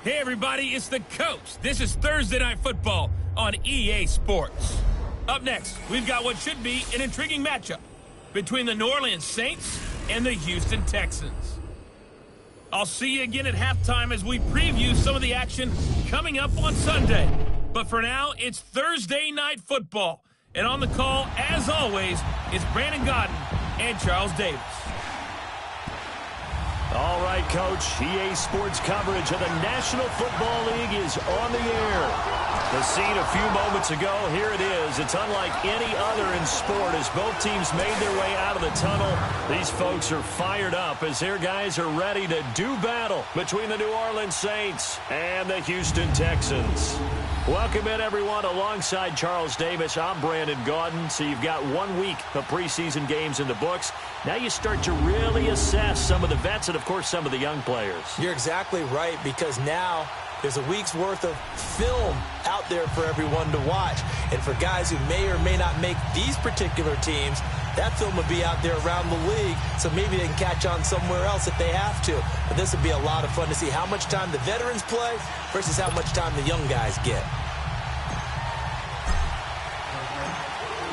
Hey everybody, it's the coach. This is Thursday Night Football on EA Sports. Up next, we've got what should be an intriguing matchup between the New Orleans Saints and the Houston Texans. I'll see you again at halftime as we preview some of the action coming up on Sunday. But for now, it's Thursday Night Football. And on the call, as always, is Brandon Godden and Charles Davis. All right, Coach. EA Sports coverage of the National Football League is on the air. The scene a few moments ago, here it is. It's unlike any other in sport as both teams made their way out of the tunnel. These folks are fired up as their guys are ready to do battle between the New Orleans Saints and the Houston Texans. Welcome in, everyone. Alongside Charles Davis, I'm Brandon Gaudin. So you've got 1 week of preseason games in the books. Now you start to really assess some of the vets and, of course, some of the young players. You're exactly right, because now there's a week's worth of film out there for everyone to watch. And for guys who may or may not make these particular teams, that film will be out there around the league, so maybe they can catch on somewhere else if they have to. But this will be a lot of fun to see how much time the veterans play versus how much time the young guys get.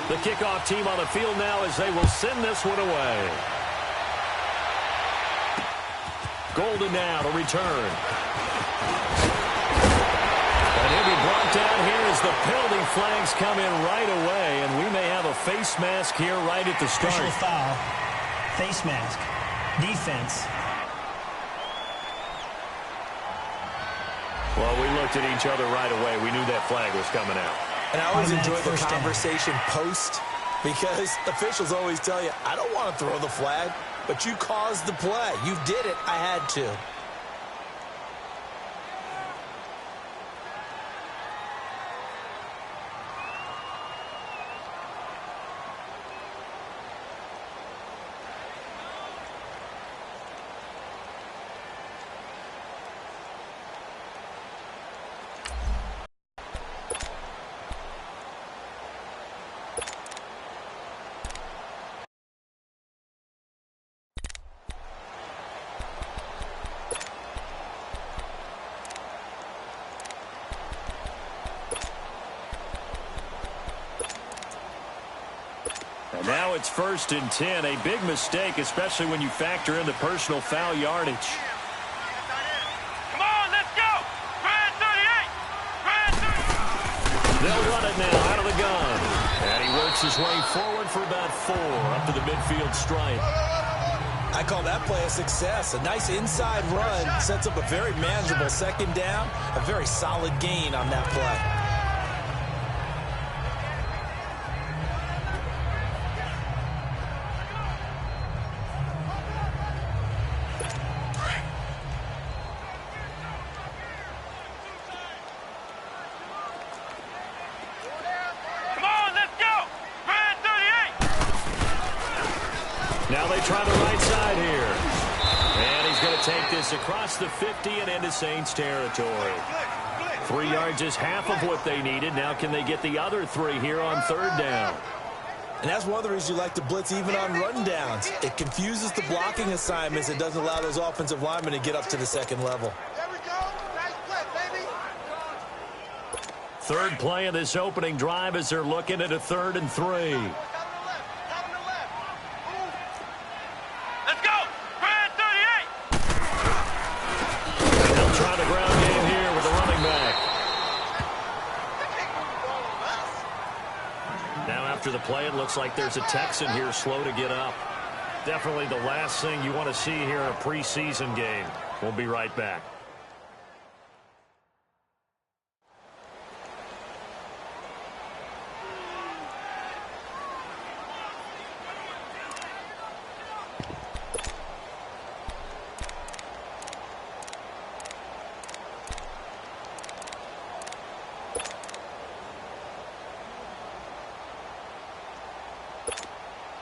The kickoff team on the field now as they will send this one away. Golden now to return. And he'll be brought down here as the penalty flags come in right away, and we may have a face mask here right at the start. Official foul, face mask, defense. Well, we looked at each other right away. We knew that flag was coming out. And I always enjoy the conversation post, because officials always tell you, I don't want to throw the flag, but you caused the play. You did it. I had to. And now it's 1st and 10, a big mistake, especially when you factor in the personal foul yardage. Come on, let's go! Brand 38! Brand 38! They'll run it now out of the gun. And he works his way forward for about 4 up to the midfield stripe. I call that play a success. A nice inside run sets up a very manageable second down, a very solid gain on that play. Now they try the right side here. And he's going to take this across the 50 and into Saints territory. 3 yards is half of what they needed. Now can they get the other 3 here on 3rd down? And that's one of the reasons you like to blitz even on rundowns. It confuses the blocking assignments. It doesn't allow those offensive linemen to get up to the second level. There we go. Nice play, baby. 3rd play of this opening drive as they're looking at a 3rd and 3. Try the ground game here with the running back. Now after the play, it looks like there's a Texan here slow to get up. Definitely the last thing you want to see here in a preseason game. We'll be right back.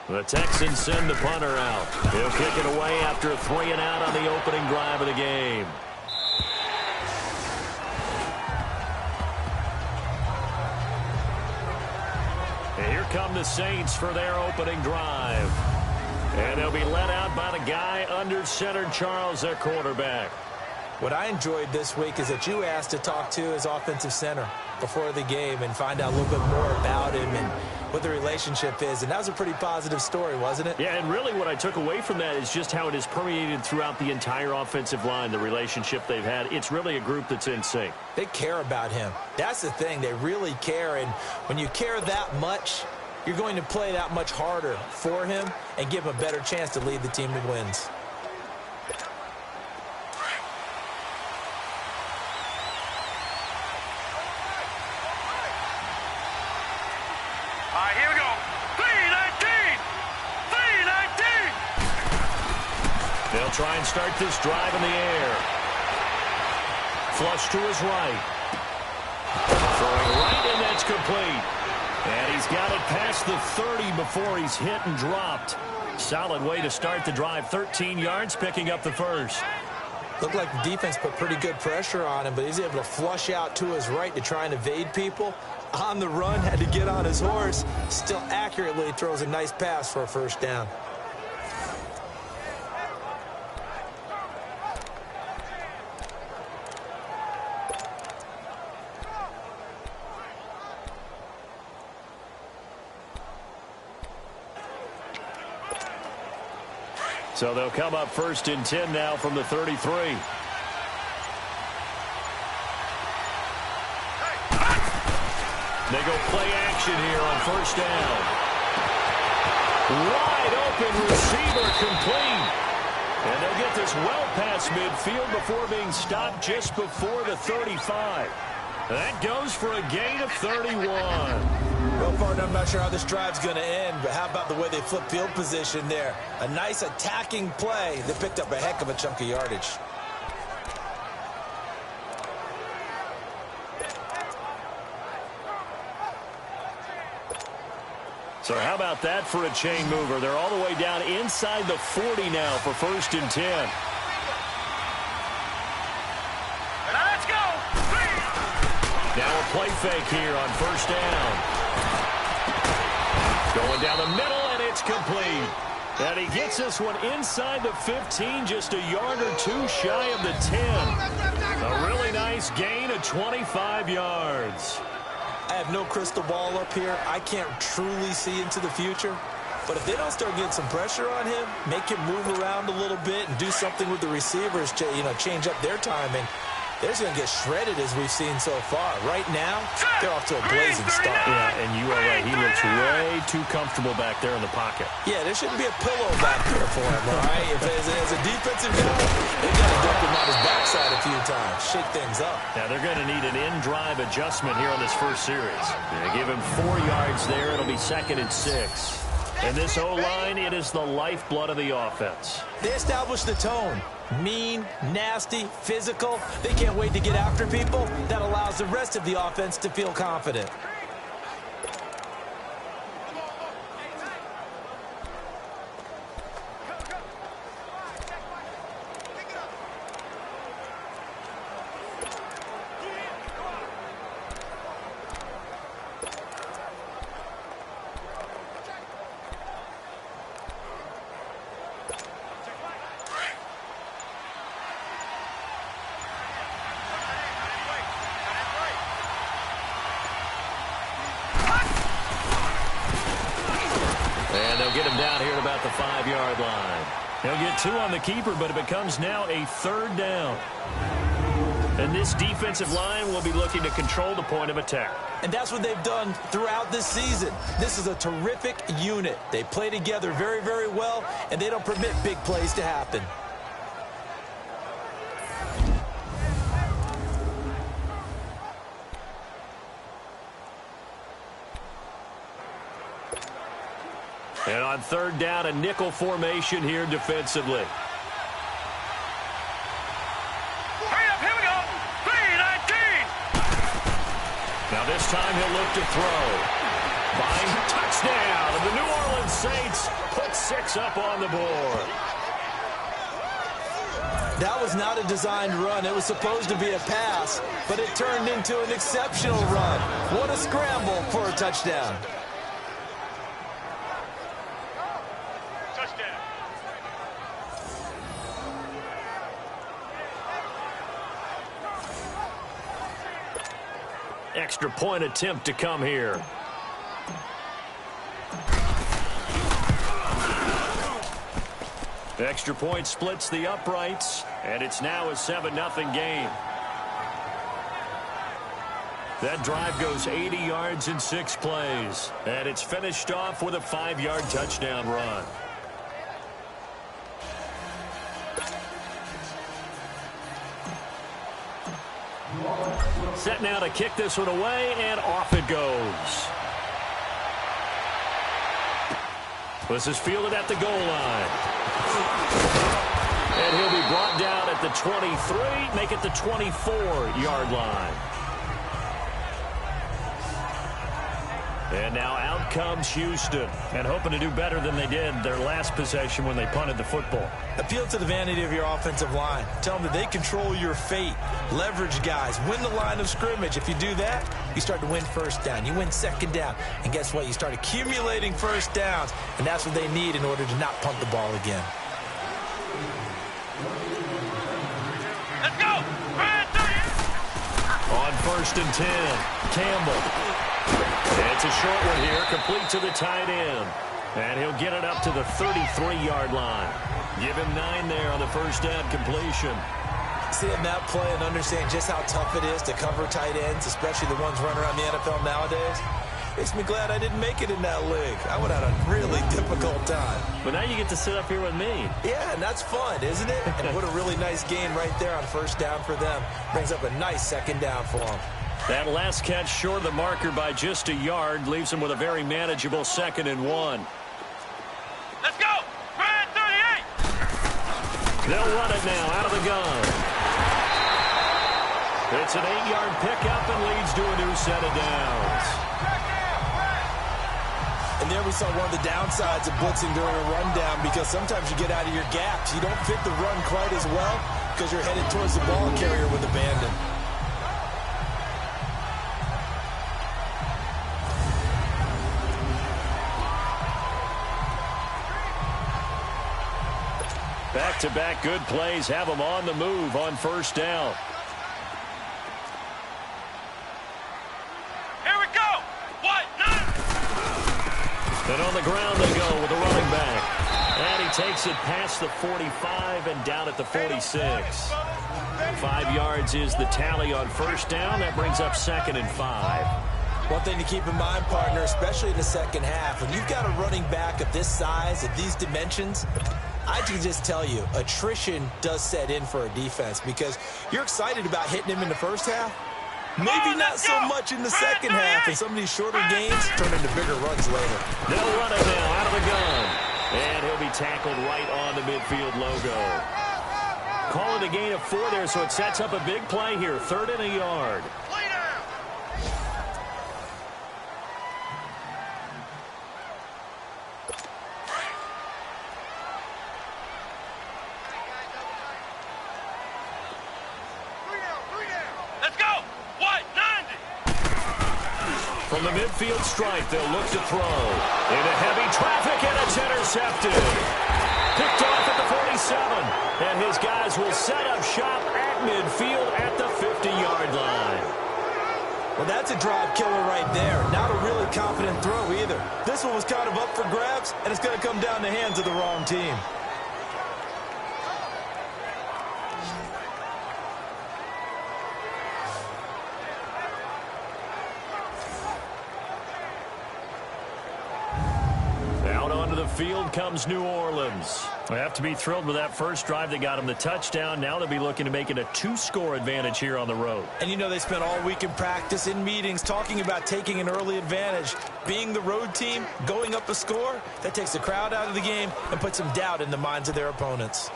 The Texans send the punter out. He'll kick it away after a 3-and-out on the opening drive of the game. And here come the Saints for their opening drive. And they'll be led out by the guy under center, Charles, their quarterback. What I enjoyed this week is that you asked to talk to his offensive center before the game and find out a little bit more about him and what the relationship is. And that was a pretty positive story, wasn't it? Yeah, and really what I took away from that is just how it has permeated throughout the entire offensive line, the relationship they've had. It's really a group that's in sync. They care about him. That's the thing. They really care. And when you care that much, you're going to play that much harder for him and give him a better chance to lead the team to wins. All right, here we go. 3-19! 3-19! They'll try and start this drive in the air. Flush to his right. Throwing right, and that's complete. And he's got it past the 30 before he's hit and dropped. Solid way to start the drive. 13 yards, picking up the first. Looked like the defense put pretty good pressure on him, but he's able to flush out to his right to try and evade people. On the run, had to get on his horse. Still accurately throws a nice pass for a first down. So they'll come up 1st and 10 now from the 33. They go play action here on 1st down. Wide open receiver complete. And they'll get this well past midfield before being stopped just before the 35. That goes for a gain of 31. Well, partner, I'm not sure how this drive's going to end, but how about the way they flip field position there? A nice attacking play. They picked up a heck of a chunk of yardage. So how about that for a chain mover? They're all the way down inside the 40 now for 1st and 10. Let's go! Now a play fake here on 1st down. Going down the middle, and it's complete. And he gets this one inside the 15, just a yard or two shy of the 10. A really nice gain of 25 yards. I have no crystal ball up here. I can't truly see into the future. But if they don't start getting some pressure on him, make him move around a little bit and do something with the receivers, change up their timing, they're just going to get shredded as we've seen so far. Right now, they're off to a blazing start. Yeah, and you are right. He looks way too comfortable back there in the pocket. Yeah, there shouldn't be a pillow back there for him, all right? If as a defensive guy, they got to dump him on his backside a few times, shake things up. Now, they're going to need an in-drive adjustment here on this first series. They give him 4 yards there. It'll be 2nd and 6. And this O-line, it is the lifeblood of the offense. They established the tone. Mean, nasty, physical. They can't wait to get after people. That allows the rest of the offense to feel confident. And they'll get him down here at about the 5-yard line. He'll get 2 on the keeper, but it becomes now a 3rd down. And this defensive line will be looking to control the point of attack. And that's what they've done throughout this season. This is a terrific unit. They play together very, very well, and they don't permit big plays to happen. And on 3rd down, a nickel formation here defensively. Hurry up, here we go. 3-19. Now this time he'll look to throw. Buying touchdown. And the New Orleans Saints put 6 up on the board. That was not a designed run. It was supposed to be a pass, but it turned into an exceptional run. What a scramble for a touchdown. extra point attempt to come here. Extra point splits the uprights, and it's now a 7-0 game. That drive goes 80 yards in 6 plays, and it's finished off with a 5-yard touchdown run. Set now to kick this one away, and off it goes. This is fielded at the goal line. And he'll be brought down at the 23, make it the 24-yard line. And now out comes Houston, and hoping to do better than they did their last possession when they punted the football. Appeal to the vanity of your offensive line. Tell them that they control your fate. Leverage guys. Win the line of scrimmage. If you do that, you start to win first down. You win second down. And guess what? You start accumulating first downs, and that's what they need in order to not punt the ball again. Let's go! On 1st and 10, Campbell. It's a short one here, complete to the tight end. And he'll get it up to the 33-yard line. Give him 9 there on the first down completion. Seeing that play and understand just how tough it is to cover tight ends, especially the ones running around the NFL nowadays, makes me glad I didn't make it in that league. I would have had a really difficult time. But now you get to sit up here with me. Yeah, and that's fun, isn't it? And what a really nice game right there on first down for them. Brings up a nice second down for them. That last catch short of the marker by just a yard leaves him with a very manageable 2nd and 1. Let's go! Red 38! They'll run it now out of the gun. It's an 8-yard pickup and leads to a new set of downs. And there we saw one of the downsides of blitzing during a rundown, because sometimes you get out of your gaps. You don't fit the run quite as well because you're headed towards the ball carrier with abandon. Back-to-back good plays have them on the move on first down. Here we go! What? And on the ground they go with the running back. And he takes it past the 45 and down at the 46. 5 yards is the tally on first down. That brings up 2nd and 5. One thing to keep in mind, partner, especially in the second half, when you've got a running back of this size, of these dimensions, I can just tell you, attrition does set in for a defense, because you're excited about hitting him in the first half. Maybe not so much in the second half, and some of these shorter gains turn into bigger runs later. They'll run it now out of the gun. And he'll be tackled right on the midfield logo. Call it a gain of 4 there, so it sets up a big play here. 3rd and a yard. From the midfield stripe, they'll look to throw. Into heavy traffic, and it's intercepted. Picked off at the 47. And his guys will set up shop at midfield at the 50-yard line. Well, that's a drive killer right there. Not a really confident throw either. This one was kind of up for grabs, and it's going to come down the hands of the wrong team. Field comes New Orleans. They have to be thrilled with that first drive that got them the touchdown. Now they'll be looking to make it a 2-score advantage here on the road. And you know they spent all week in practice, in meetings, talking about taking an early advantage. Being the road team, going up a score, that takes the crowd out of the game and puts some doubt in the minds of their opponents.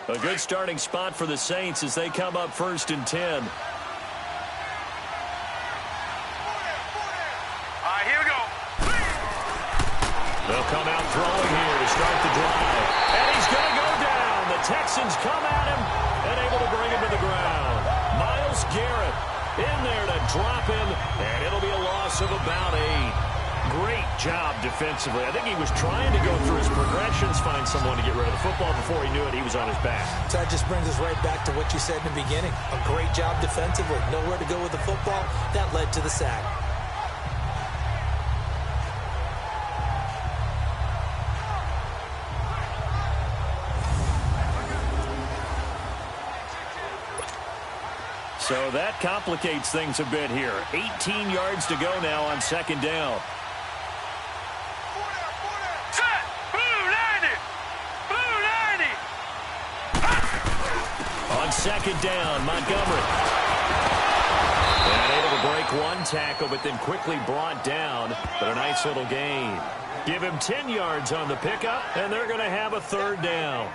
A good starting spot for the Saints as they come up 1st and 10. Here we go. They'll come out throwing here to start the drive. And he's going to go down. The Texans come at him and able to bring him to the ground. Myles Garrett in there to drop him, and it'll be a loss of about 8. great job defensively. I think he was trying to go through his progressions, find someone to get rid of the football. Before he knew it, he was on his back. So that just brings us right back to what you said in the beginning. A great job defensively. Nowhere to go with the football. That led to the sack. So that complicates things a bit here. 18 yards to go now on second down. Set! Blue 90! Blue 90! On second down, Montgomery. And able to break one tackle, but then quickly brought down. But a nice little gain. Give him 10 yards on the pickup, and they're going to have a third down.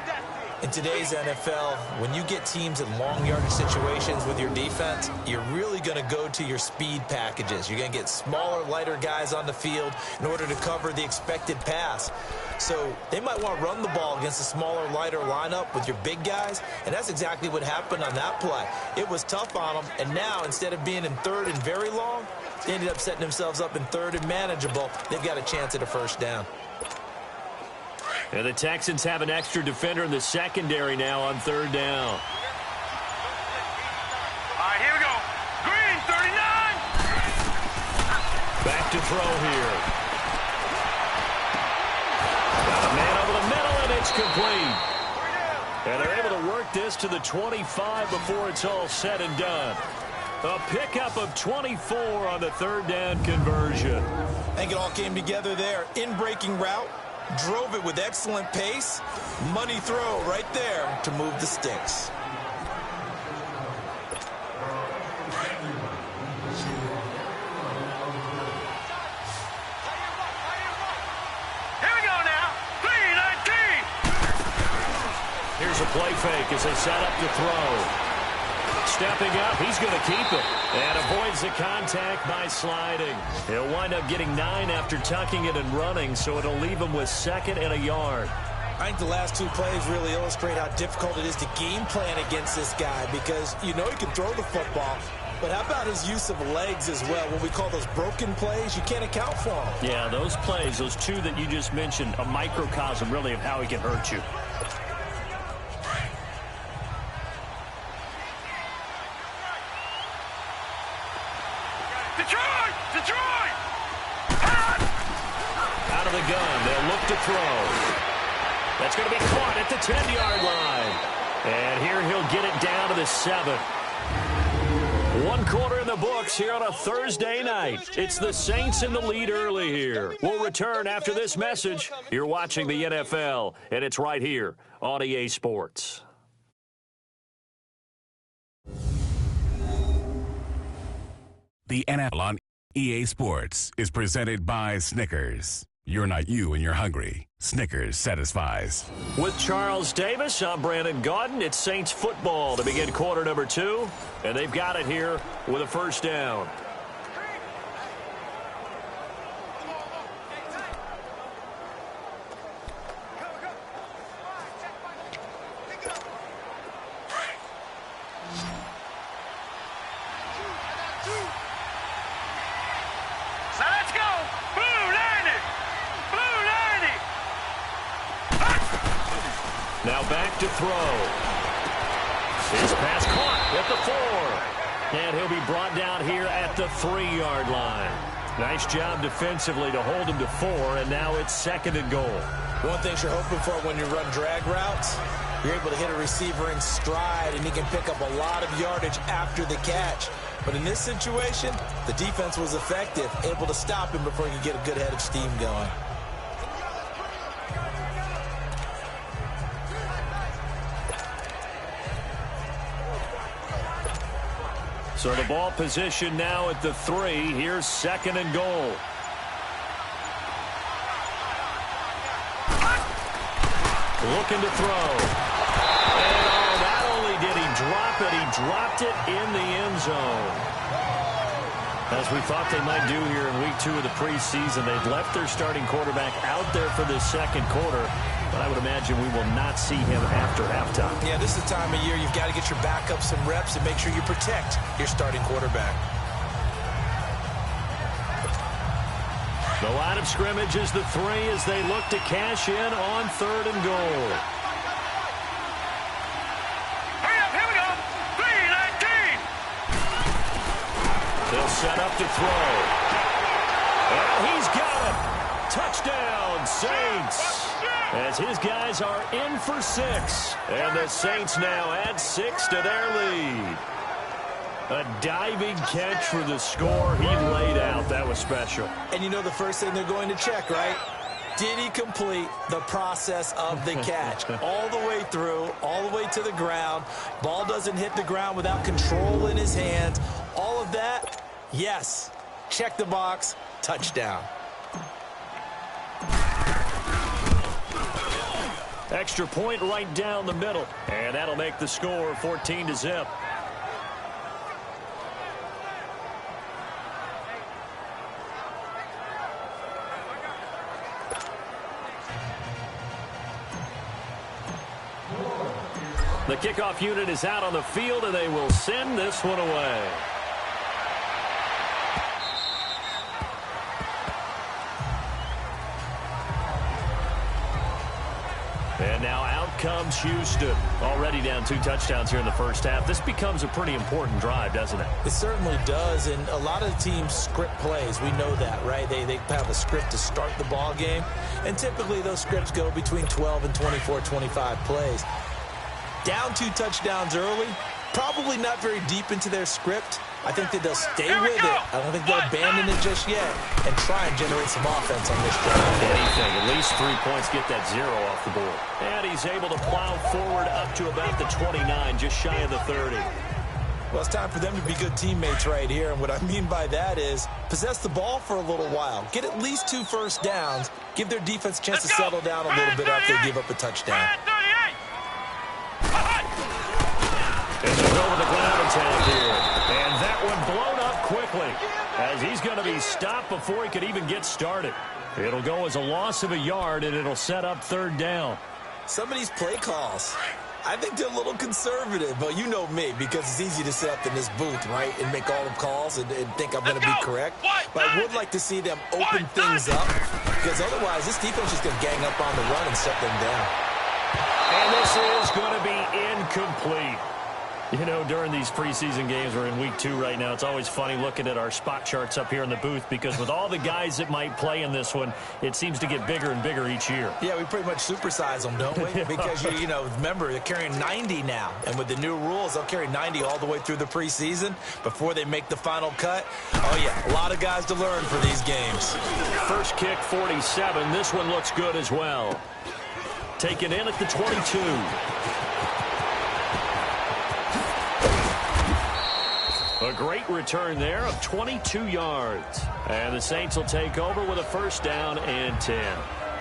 In today's NFL, when you get teams in long yardage situations with your defense, you're really going to go to your speed packages. You're going to get smaller, lighter guys on the field in order to cover the expected pass. So they might want to run the ball against a smaller, lighter lineup with your big guys, and that's exactly what happened on that play. It was tough on them, and now instead of being in third and very long, they ended up setting themselves up in third and manageable. They've got a chance at a first down. And the Texans have an extra defender in the secondary now on third down. All right, here we go. Green, 39! Back to throw here. Got a man over the middle, and it's complete. And they're able to work this to the 25 before it's all said and done. A pickup of 24 on the third down conversion. I think it all came together there. In-breaking route. Drove it with excellent pace. Money throw right there to move the sticks. Here we go now. 3-19! Here's a play fake as they set up to throw. Stepping up, he's going to keep it. And avoids the contact by sliding. He'll wind up getting 9 after tucking it and running, so it'll leave him with second and a yard. I think the last two plays really illustrate how difficult it is to game plan against this guy because you know he can throw the football, but how about his use of legs as well? What we call those broken plays, you can't account for them. Yeah, those plays, those two that you just mentioned, a microcosm really of how he can hurt you. Detroit! Detroit! Out of the gun, they'll look to throw. That's going to be caught at the 10-yard line. And here he'll get it down to the 7. 1 quarter in the books here on a Thursday night. It's the Saints in the lead early here. We'll return after this message. You're watching the NFL, and it's right here on EA Sports. The NFL on EA Sports is presented by Snickers. You're not you when you're hungry. Snickers satisfies. With Charles Davis, I'm Brandon Gaudin. It's Saints football to begin quarter number 2, and they've got it here with a first down. So let's go! Blue 90! Blue 90! Now back to throw. His pass caught at the 4. And he'll be brought down here at the 3-yard line. Nice job defensively to hold him to 4, and now it's second and goal. One thing you're hoping for when you run drag routes, you're able to hit a receiver in stride, and he can pick up a lot of yardage after the catch. But in this situation, the defense was effective, able to stop him before he could get a good head of steam going. So the ball position now at the 3. Here's second and goal. Looking to throw. And not only did he drop it, he dropped it in the end zone. As we thought they might do here in week 2 of the preseason, they've left their starting quarterback out there for this second quarter. But I would imagine we will not see him after halftime. Yeah, this is the time of year you've got to get your backup some reps and make sure you protect your starting quarterback. The line of scrimmage is the 3 as they look to cash in on 3rd and goal. Hurry up, here we go. 3-19. They'll set up to throw. And he's got it. Touchdown, Saints. As his guys are in for 6. And the Saints now add 6 to their lead. A diving catch for the score he laid out. That was special. And you know the first thing they're going to check, right? Did he complete the process of the catch? All the way through, all the way to the ground. Ball doesn't hit the ground without control in his hands. All of that, yes. Check the box, touchdown. Extra point right down the middle. And that'll make the score 14-0. The kickoff unit is out on the field, and they will send this one away. And now out comes Houston. Already down 2 touchdowns here in the first half. This becomes a pretty important drive, doesn't it? It certainly does, and a lot of teams script plays. We know that, right? They have a script to start the ball game, and typically those scripts go between 12 and 24, 25 plays. Down 2 touchdowns early, probably not very deep into their script. I think that they'll stay with it. I don't think they'll abandon it just yet and try and generate some offense on this drive. Anything, at least 3 points, get that 0 off the board. And he's able to plow forward up to about the 29, just shy of the 30. Well, it's time for them to be good teammates right here, and what I mean by that is possess the ball for a little while. Get at least 2 first downs. Give their defense a chance to settle down a little bit after they give up a touchdown. And they'll go with the ground attack here. And that one blown up quickly as he's going to be stopped before he could even get started. It'll go as a loss of a yard, and it'll set up 3rd down. Some of these play calls, I think they're a little conservative, but you know me, because it's easy to sit up in this booth, right, and make all the calls and think I'm going to be correct. But I would like to see them open things up, because otherwise this defense is going to gang up on the run and shut them down. And this is going to be incomplete. You know, during these preseason games, we're in week 2 right now, it's always funny looking at our spot charts up here in the booth because with all the guys that might play in this one, it seems to get bigger and bigger each year. Yeah, we pretty much supersize them, don't we? Because, you know, remember, they're carrying 90 now. And with the new rules, they'll carry 90 all the way through the preseason before they make the final cut. Oh, yeah, a lot of guys to learn for these games. First kick, 47. This one looks good as well. Taken in at the 22. A great return there of 22 yards. And the Saints will take over with a 1st down and 10.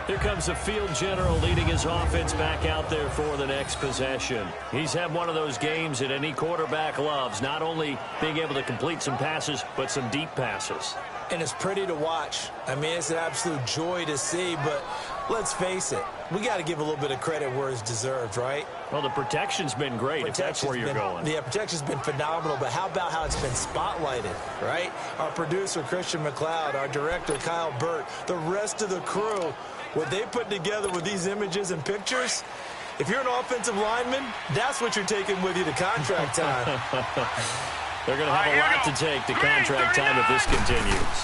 Here comes the field general leading his offense back out there for the next possession. He's had one of those games that any quarterback loves, not only being able to complete some passes, but some deep passes. And it's pretty to watch. I mean, it's an absolute joy to see, but let's face it, we got to give a little bit of credit where it's deserved, right? Well, the protection's been great, if that's where you're going. Yeah, protection's been phenomenal, but how about how it's been spotlighted, right? Our producer, Christian McLeod, our director, Kyle Burt, the rest of the crew, what they put together with these images and pictures, if you're an offensive lineman, that's what you're taking with you to contract time. They're going to have a lot to take to contract time if this continues.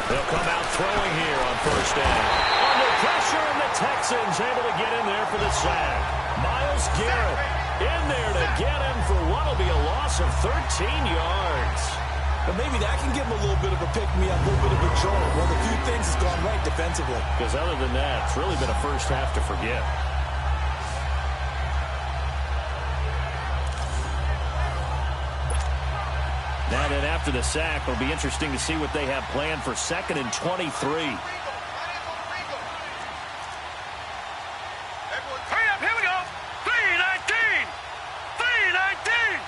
They'll come out throwing here on 1st down. Under pressure, and the Texans able to get in there for the sack. Myles Garrett in there to get him for what will be a loss of 13 yards. But maybe that can give him a little bit of a pick-me-up, a little bit of a jolt. Well, a few things has gone right defensively. Because other than that, it's really been a first half to forget. Now then, after the sack, it'll be interesting to see what they have planned for 2nd and 23. Hurry up, here we go. 3-19. 3-19.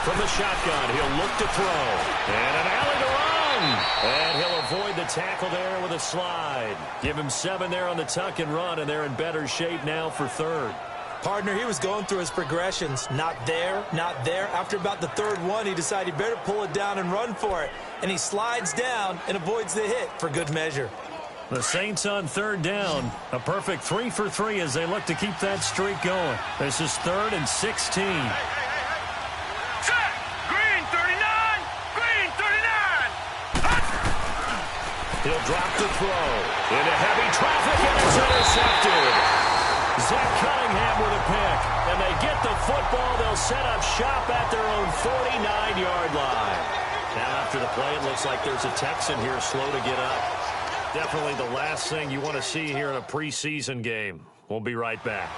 From the shotgun, he'll look to throw. And an alley to run. And he'll avoid the tackle there with a slide. Give him 7 there on the tuck and run, and they're in better shape now for 3rd. Partner, he was going through his progressions. Not there, not there. After about the third one, he decided he better pull it down and run for it. And he slides down and avoids the hit for good measure. The Saints on third down. A perfect 3 for 3 as they look to keep that streak going. This is 3rd and 16. Check! Green 39! Green 39! He'll drop the throw. Into heavy traffic, and it's intercepted. Zach Cunningham with a pick. And they get the football. They'll set up shop at their own 49-yard line. Now after the play, it looks like there's a Texan here slow to get up. Definitely the last thing you want to see here in a preseason game. We'll be right back.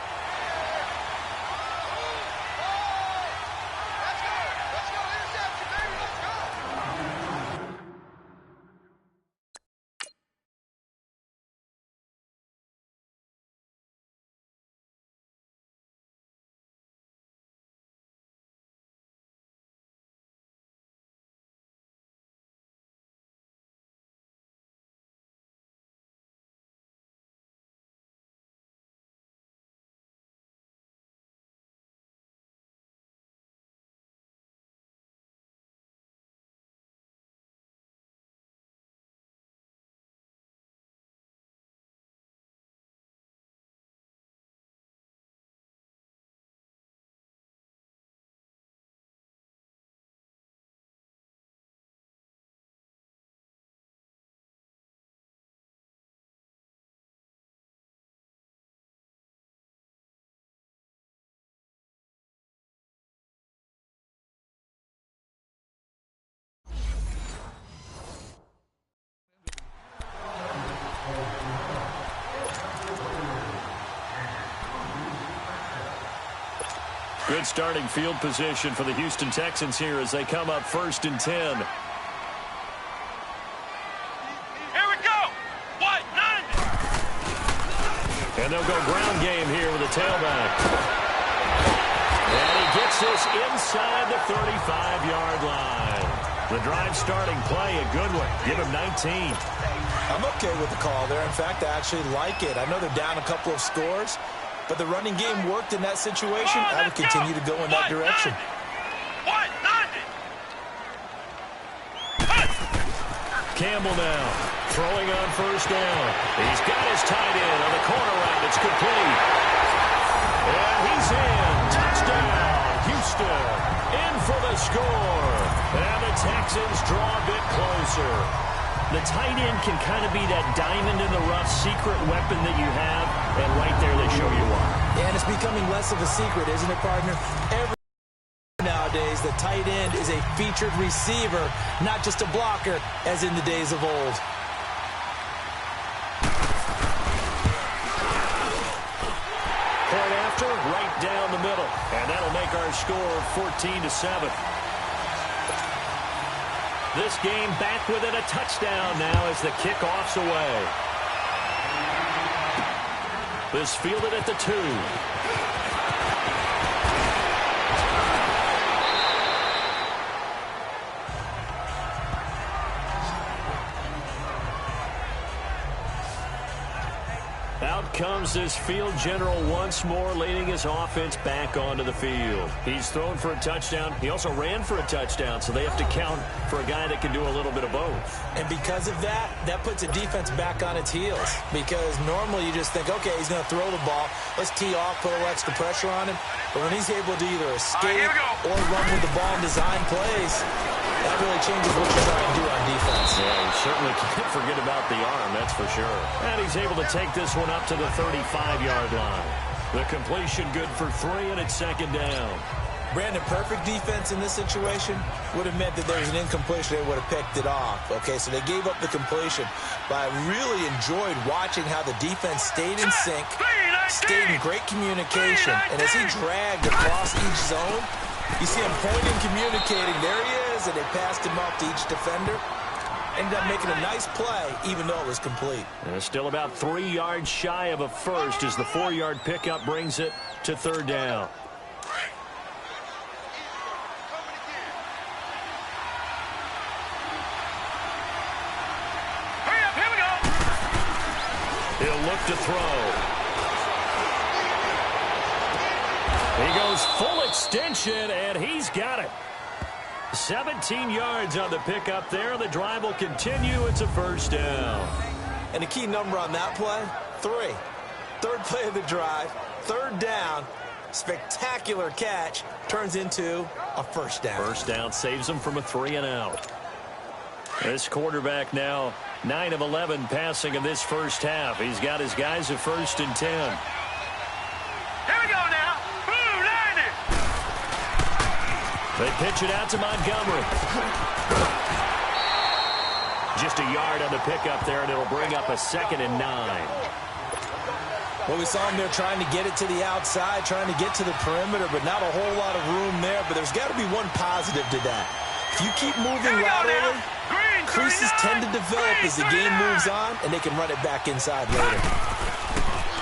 Good starting field position for the Houston Texans here as they come up 1st and 10. Here we go! White 90! And they'll go ground game here with a tailback. And he gets this inside the 35-yard line. The drive starting play, a good one. Give him 19. I'm okay with the call there. In fact, I actually like it. I know they're down a couple of scores, but the running game worked in that situation. I would continue to go in that direction. White 90! Campbell now, throwing on 1st down. He's got his tight end on the corner route. It's complete. And he's in. Touchdown, Houston. In for the score. And the Texans draw a bit closer. The tight end can kind of be that diamond in the rough secret weapon that you have, and right there they show you why. And it's becoming less of a secret, isn't it, partner? Nowadays, the tight end is a featured receiver, not just a blocker, as in the days of old. Point after, right down the middle, and that'll make our score 14-7. This game back within a touchdown now as the kickoff's away. This fielded at the 2. Out comes this field general once more, leading his offense back onto the field. He's thrown for a touchdown. He also ran for a touchdown, so they have to count for a guy that can do a little bit of both. And because of that, that puts a defense back on its heels. Because normally you just think, okay, he's going to throw the ball. Let's tee off, put a little extra pressure on him. But when he's able to either escape or run with the ball and design plays, that really changes what you're trying to do on defense. Yeah, you certainly can't forget about the arm, that's for sure. And he's able to take this one up to the 35-yard line. The completion good for 3, and it's 2nd down. Brandon, perfect defense in this situation would have meant that there was an incompletion. They would have picked it off. Okay, so they gave up the completion. But I really enjoyed watching how the defense stayed in sync, stayed in great communication. And as he dragged across each zone, you see him pointing, communicating. There he is, and they passed him off to each defender. Ended up making a nice play, even though it was complete. And it's still about 3 yards shy of a first as the 4-yard pickup brings it to 3rd down. Hurry up, here we go! He'll look to throw. He goes full extension, and he's got it. 17 yards on the pickup there. The drive will continue. It's a first down. And the key number on that play, 3. Third play of the drive, third down, spectacular catch, turns into a first down. First down saves him from a 3-and-out. This quarterback now 9 of 11 passing in this first half. He's got his guys at 1st and 10. Here we go now. Blue 90. They pitch it out to Montgomery. Just a yard on the pickup there, and it'll bring up a 2nd and 9. Well, we saw him there trying to get it to the outside, trying to get to the perimeter, but not a whole lot of room there. But there's got to be one positive to that. If you keep moving laterally, creases tend to develop as the game moves on, and they can run it back inside later.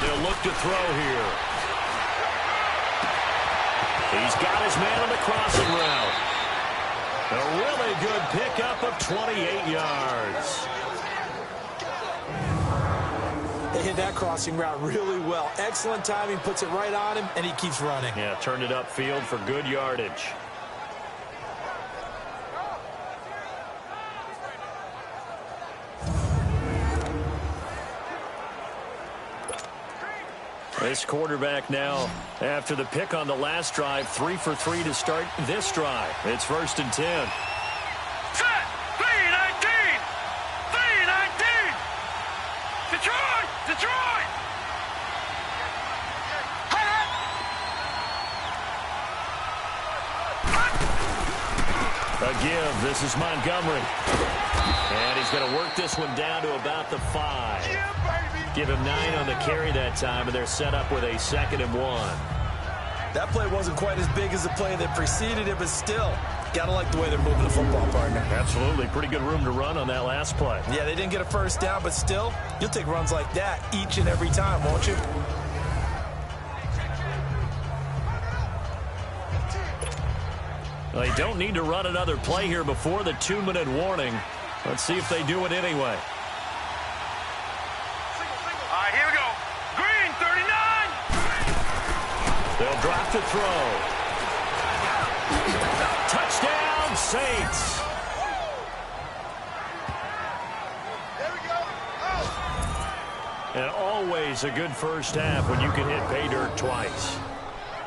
They'll look to throw here. He's got his man on the crossing route. A really good pickup of 28 yards. They hit that crossing route really well. Excellent timing, puts it right on him, and he keeps running. Yeah, turned it upfield for good yardage. This quarterback now, after the pick on the last drive, 3 for 3 to start this drive. It's 1st and 10. Set. 3-19. 3-19. Detroit. Detroit. A give. This is Montgomery. And he's going to work this one down to about the 5. Give him 9 on the carry that time, and they're set up with a 2nd and 1. That play wasn't quite as big as the play that preceded it, but still, got to like the way they're moving the football, partner. Absolutely. Pretty good room to run on that last play. Yeah, they didn't get a first down, but still, you'll take runs like that each and every time, won't you? They don't need to run another play here before the 2-minute warning. Let's see if they do it anyway. All right, here we go. Green, 39. They'll drop to throw. Touchdown, Saints. And always a good first half when you can hit pay dirt twice.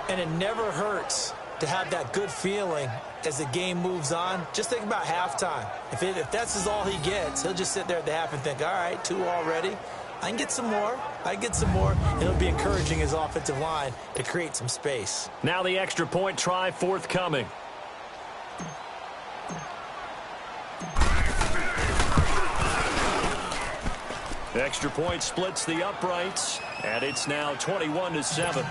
And it never hurts to have that good feeling as the game moves on. Just think about halftime. If that's all he gets, he'll just sit there at the half and think, all right, 2 already. I can get some more. And it'll be encouraging his offensive line to create some space. Now the extra point try forthcoming. The extra point splits the uprights, and it's now 21-7.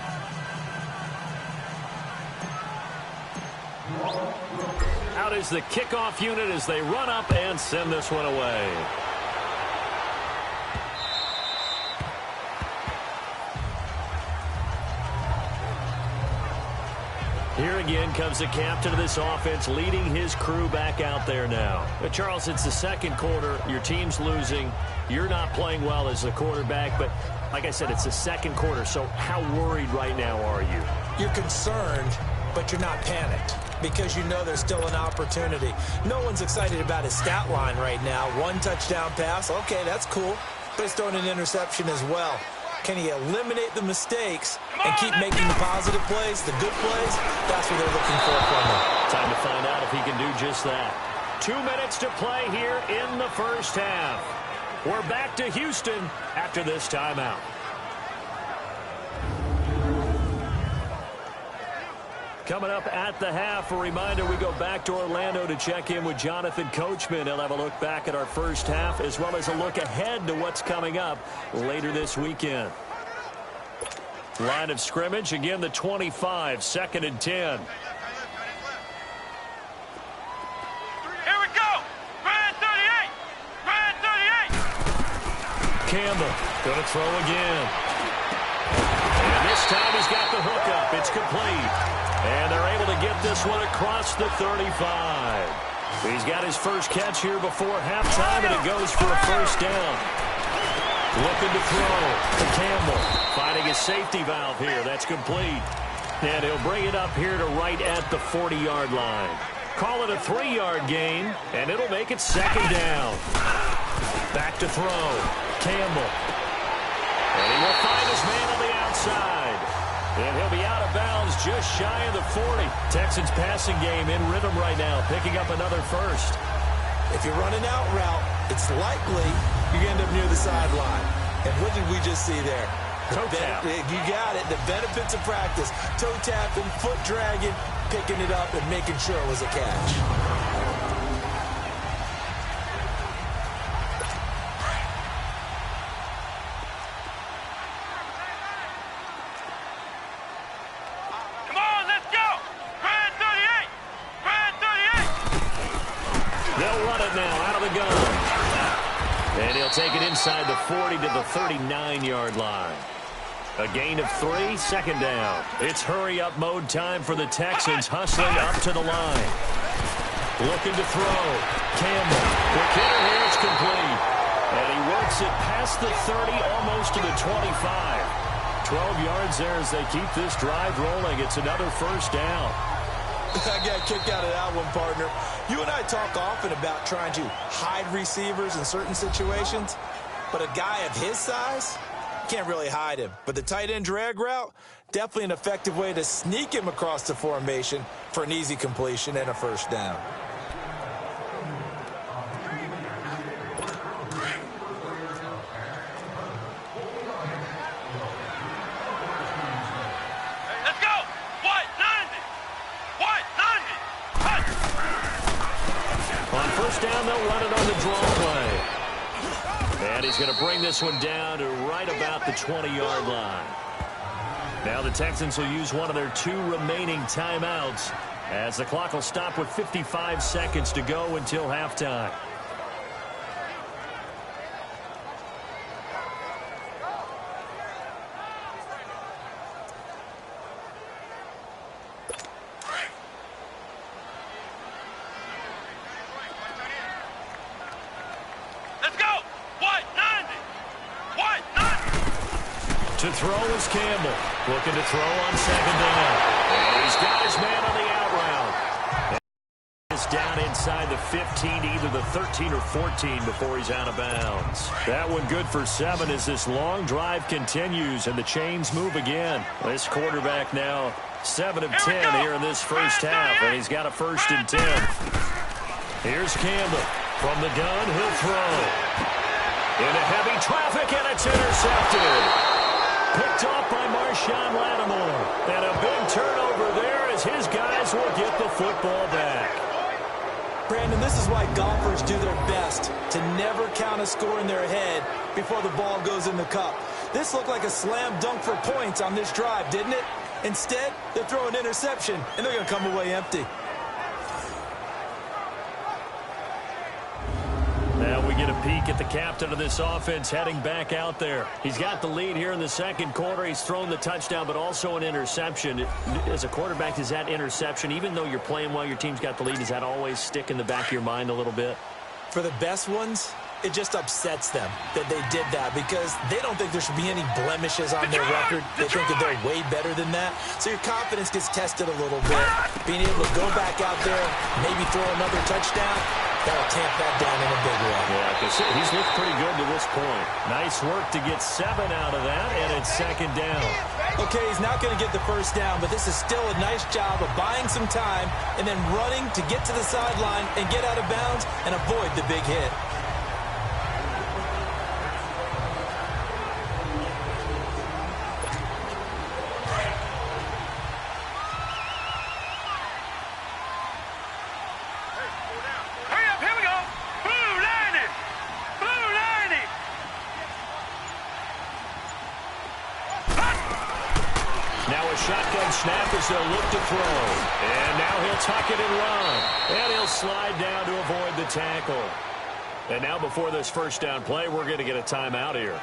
Out is the kickoff unit as they run up and send this one away. Here again comes the captain of this offense, leading his crew back out there now. But Charles, it's the second quarter. Your team's losing. You're not playing well as a quarterback, but like I said, it's the second quarter. So how worried right now are you? You're concerned, but you're not panicked because you know there's still an opportunity. No one's excited about his stat line right now. 1 touchdown pass, okay, that's cool, but he's throwing an interception as well. Can he eliminate the mistakes and keep making the positive plays, the good plays? That's what they're looking for from him. Time to find out if he can do just that. 2 minutes to play here in the first half. We're back to Houston after this timeout. Coming up at the half, a reminder, we go back to Orlando to check in with Jonathan Coachman. He'll have a look back at our first half as well as a look ahead to what's coming up later this weekend. Line of scrimmage, again the 25, 2nd and 10. Here we go. Red 38. Red 38. Campbell going to throw again. And this time he's got the hookup. It's complete. And they're able to get this one across the 35. He's got his first catch here before halftime, and it goes for a first down. Looking to throw to Campbell. Finding a safety valve here. That's complete. And he'll bring it up here to right at the 40-yard line. Call it a 3-yard gain, and it'll make it second down. Back to throw. Campbell. And he will find his man on the outside. And he'll be out of bounds just shy of the 40. Texans passing game in rhythm right now, picking up another first. If you're running out route, it's likely you end up near the sideline. And what did we just see there? Toe tap. You got it. The benefits of practice. Toe tapping, foot dragging, picking it up, and making sure it was a catch. Take it inside the 40 to the 39-yard line. A gain of 3, second down. It's hurry-up mode time for the Texans, hustling up to the line. Looking to throw. Campbell. Quick hitter here, it's complete. And he works it past the 30, almost to the 25. 12 yards there as they keep this drive rolling. It's another first down. I got a kick out of that one, partner. You and I talk often about trying to hide receivers in certain situations, but a guy of his size, can't really hide him. But the tight end drag route, definitely an effective way to sneak him across the formation for an easy completion and a first down. Down, they'll run it on the draw play. And he's going to bring this one down to right about the 20-yard line. Now the Texans will use one of their 2 remaining timeouts as the clock will stop with 55 seconds to go until halftime. To throw is Campbell. Looking to throw on second down. And he's got his man on the out route. It's down inside the 15, either the 13 or 14 before he's out of bounds. That one good for 7 as this long drive continues and the chains move again. This quarterback now 7 of 10 here in this first half, and he's got a 1st and 10. Here's Campbell. From the gun, he'll throw. Into heavy traffic, and it's intercepted. Picked off by Marshawn Lattimore. And a big turnover there as his guys will get the football back. Brandon, this is why golfers do their best to never count a score in their head before the ball goes in the cup. This looked like a slam dunk for points on this drive, didn't it? Instead, they throw an interception, and they're going to come away empty. Now we get a peek at the captain of this offense heading back out there. He's got the lead here in the second quarter. He's thrown the touchdown, but also an interception. As a quarterback, does that interception, even though you're playing while your team's got the lead, does that always stick in the back of your mind a little bit? For the best ones, it just upsets them that they did that because they don't think there should be any blemishes on their record. They think that they're way better than that. So your confidence gets tested a little bit. Being able to go back out there, maybe throw another touchdown, that'll tamp that down in a big way. Yeah, because he's looked pretty good to this point. Nice work to get 7 out of that, and it's second down. Okay, he's not going to get the first down, but this is still a nice job of buying some time and then running to get to the sideline and get out of bounds and avoid the big hit. Shotgun snap as they'll look to throw. And now he'll tuck it and run. And he'll slide down to avoid the tackle. And now before this first down play, we're going to get a timeout here,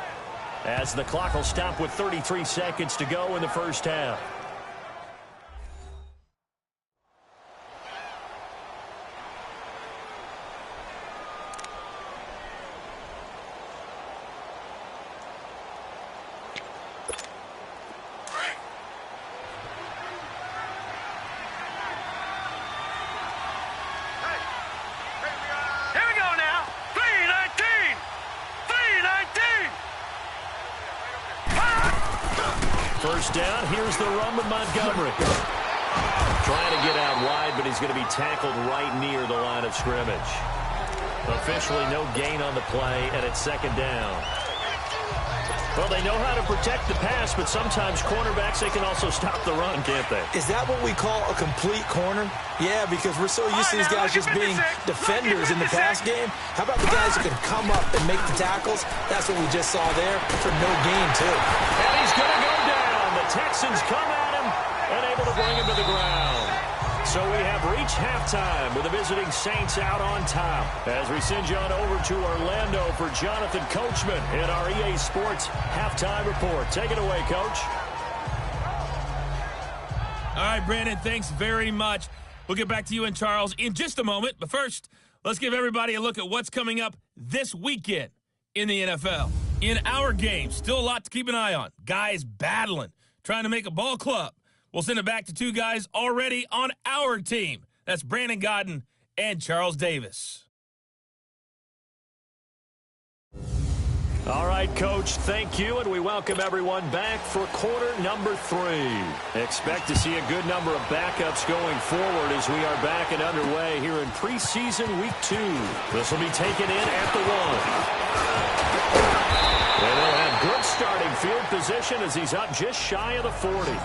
as the clock will stop with 33 seconds to go in the first half. first down. Here's the run with Montgomery. Trying to get out wide, but he's going to be tackled right near the line of scrimmage. Officially no gain on the play, and it's second down. Well, they know how to protect the pass, but sometimes cornerbacks, they can also stop the run, can't they? Is that what we call a complete corner? Yeah, because we're so used to these guys just being defenders in the pass game. How about the guys who can come up and make the tackles? That's what we just saw there for no gain, too. And he's going to go down. The Texans come at him and able to bring him to the ground. So we have reached halftime with the visiting Saints out on top. As we send you on over to Orlando for Jonathan Coachman in our EA Sports Halftime Report. Take it away, Coach. All right, Brandon, thanks very much. We'll get back to you and Charles in just a moment. But first, let's give everybody a look at what's coming up this weekend in the NFL. In our game, still a lot to keep an eye on. Guys battling, trying to make a ball club. We'll send it back to two guys already on our team. That's Brandon Godden and Charles Davis. All right, Coach, thank you, and we welcome everyone back for quarter number 3. Expect to see a good number of backups going forward as we are back and underway here in preseason week 2. This will be taken in at the 1. And they'll have good starting field position as he's up just shy of the 40.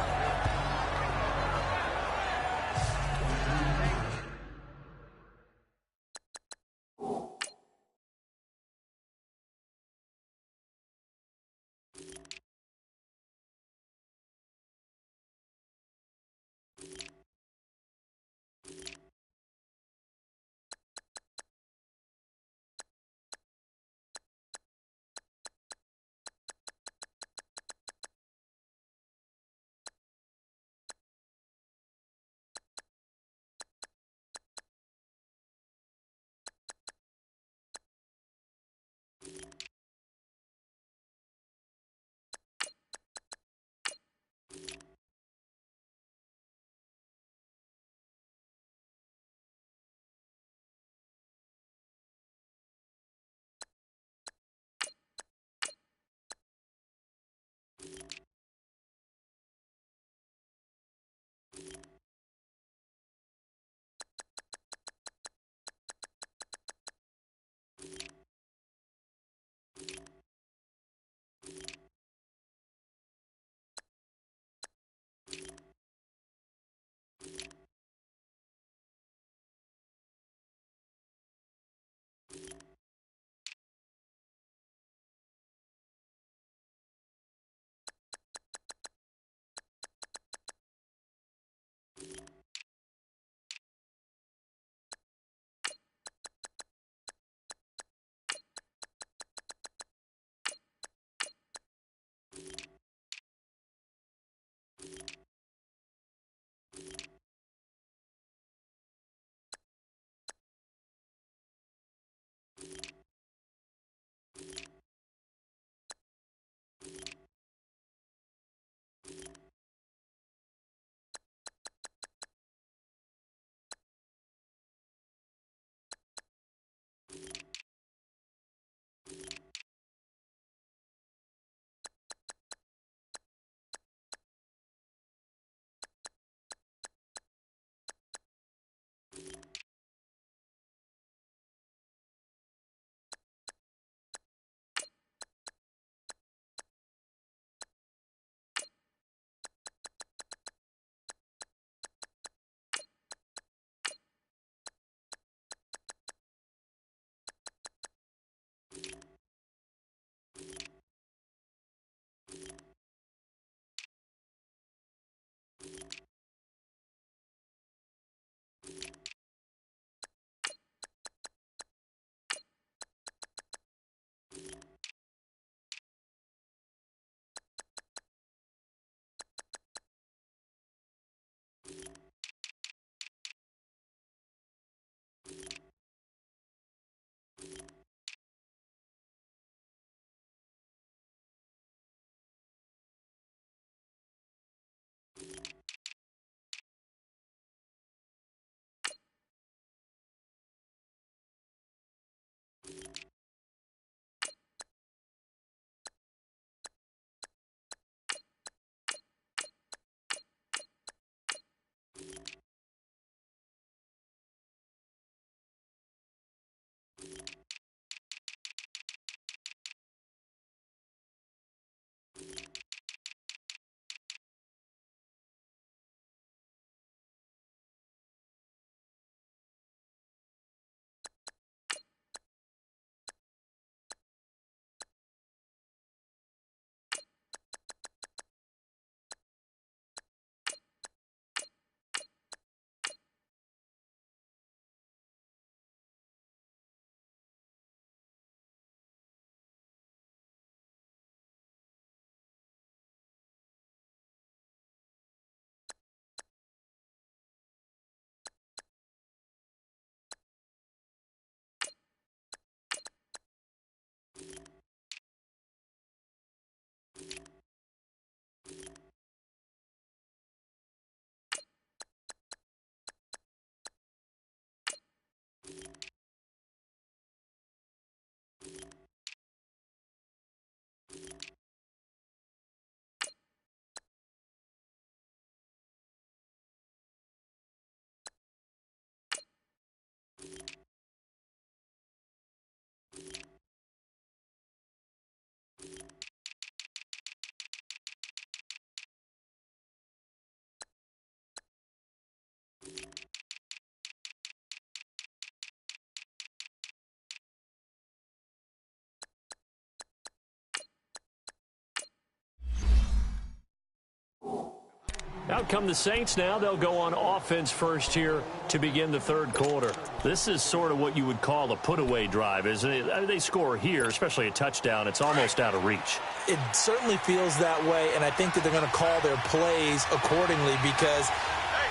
Out come the Saints now. They'll go on offense first here to begin the third quarter. This is sort of what you would call a put-away drive, isn't it? I mean, they score here, especially a touchdown. It's almost out of reach. It certainly feels that way, and I think that they're going to call their plays accordingly because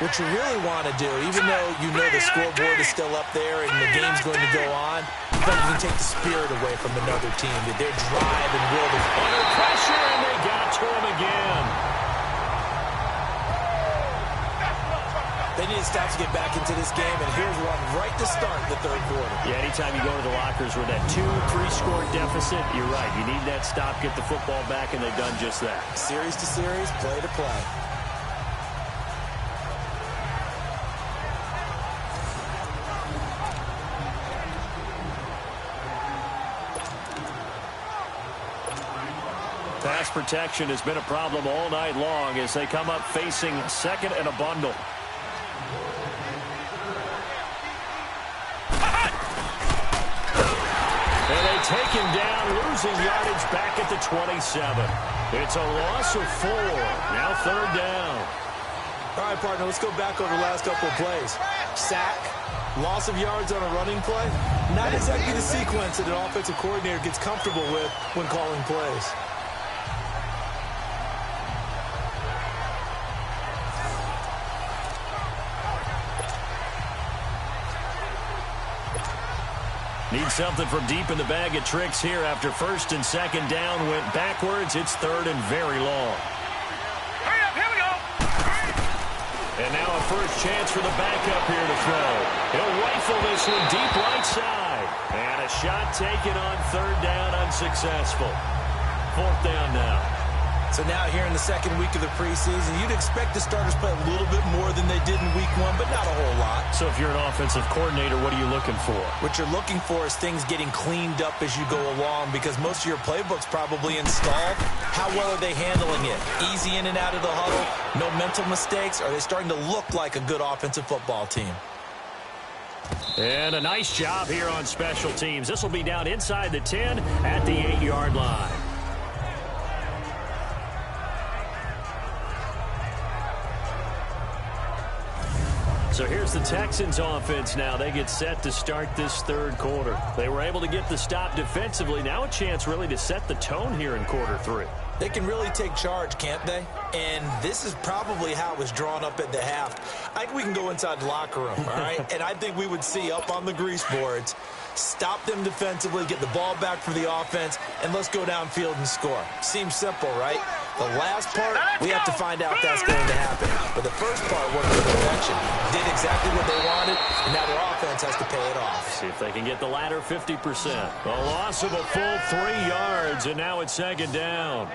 what you really want to do, even though you know the scoreboard is still up there and the game's going to go on, but you can take the spirit away from another team, that their drive and will to... Under pressure, and they got to him again. They need to stop to get back into this game, and here's one right to start the third quarter. Yeah, anytime you go to the lockers with that 2-3-score deficit, you're right. You need that stop, get the football back, and they've done just that. Series to series, play to play. Pass protection has been a problem all night long as they come up facing second and a bundle. And they take him down, losing yardage back at the 27. It's a loss of 4. Now third down. All right, partner, let's go back over the last couple of plays. Sack, loss of yards on a running play. Not exactly the sequence that an offensive coordinator gets comfortable with when calling plays. Need something from deep in the bag of tricks here after first and second down went backwards. It's third and very long. Hurry up, here we go. And now a first chance for the backup here to throw. He'll rifle this one deep right side. And a shot taken on third down, unsuccessful. Fourth down now. So now here in the second week of the preseason, you'd expect the starters play a little bit more than they did in week 1, but not a whole lot. So if you're an offensive coordinator, what are you looking for? What you're looking for is things getting cleaned up as you go along because most of your playbook's probably installed. How well are they handling it? Easy in and out of the huddle? No mental mistakes? Are they starting to look like a good offensive football team? And a nice job here on special teams. This will be down inside the 10 at the 8-yard line. So here's the Texans offense now. They get set to start this third quarter. They were able to get the stop defensively. Now a chance really to set the tone here in quarter 3. They can really take charge, can't they? And this is probably how it was drawn up at the half. I think we can go inside the locker room, all right? And I think we would see up on the grease boards, stop them defensively, get the ball back for the offense, and let's go downfield and score. Seems simple, right? The last part, we have to find out if that's going to happen. But the first part worked to perfection. Did exactly what they wanted, and now their offense has to pay it off. See if they can get the latter 50%. A loss of a full 3 yards, and now it's second down.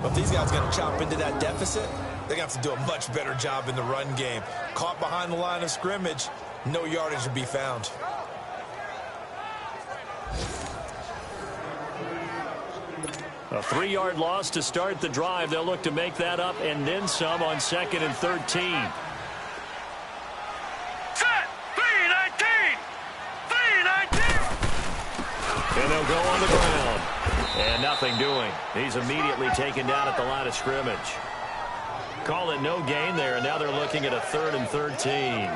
But if these guys are going to chop into that deficit, they're going to have to do a much better job in the run game. Caught behind the line of scrimmage, no yardage to be found. A 3-yard loss to start the drive. They'll look to make that up and then some on second and 13. Set, 3-19. 3-19. And they'll go on the ground. And nothing doing. He's immediately taken down at the line of scrimmage. Call it no gain there, and now they're looking at a 3rd and 13.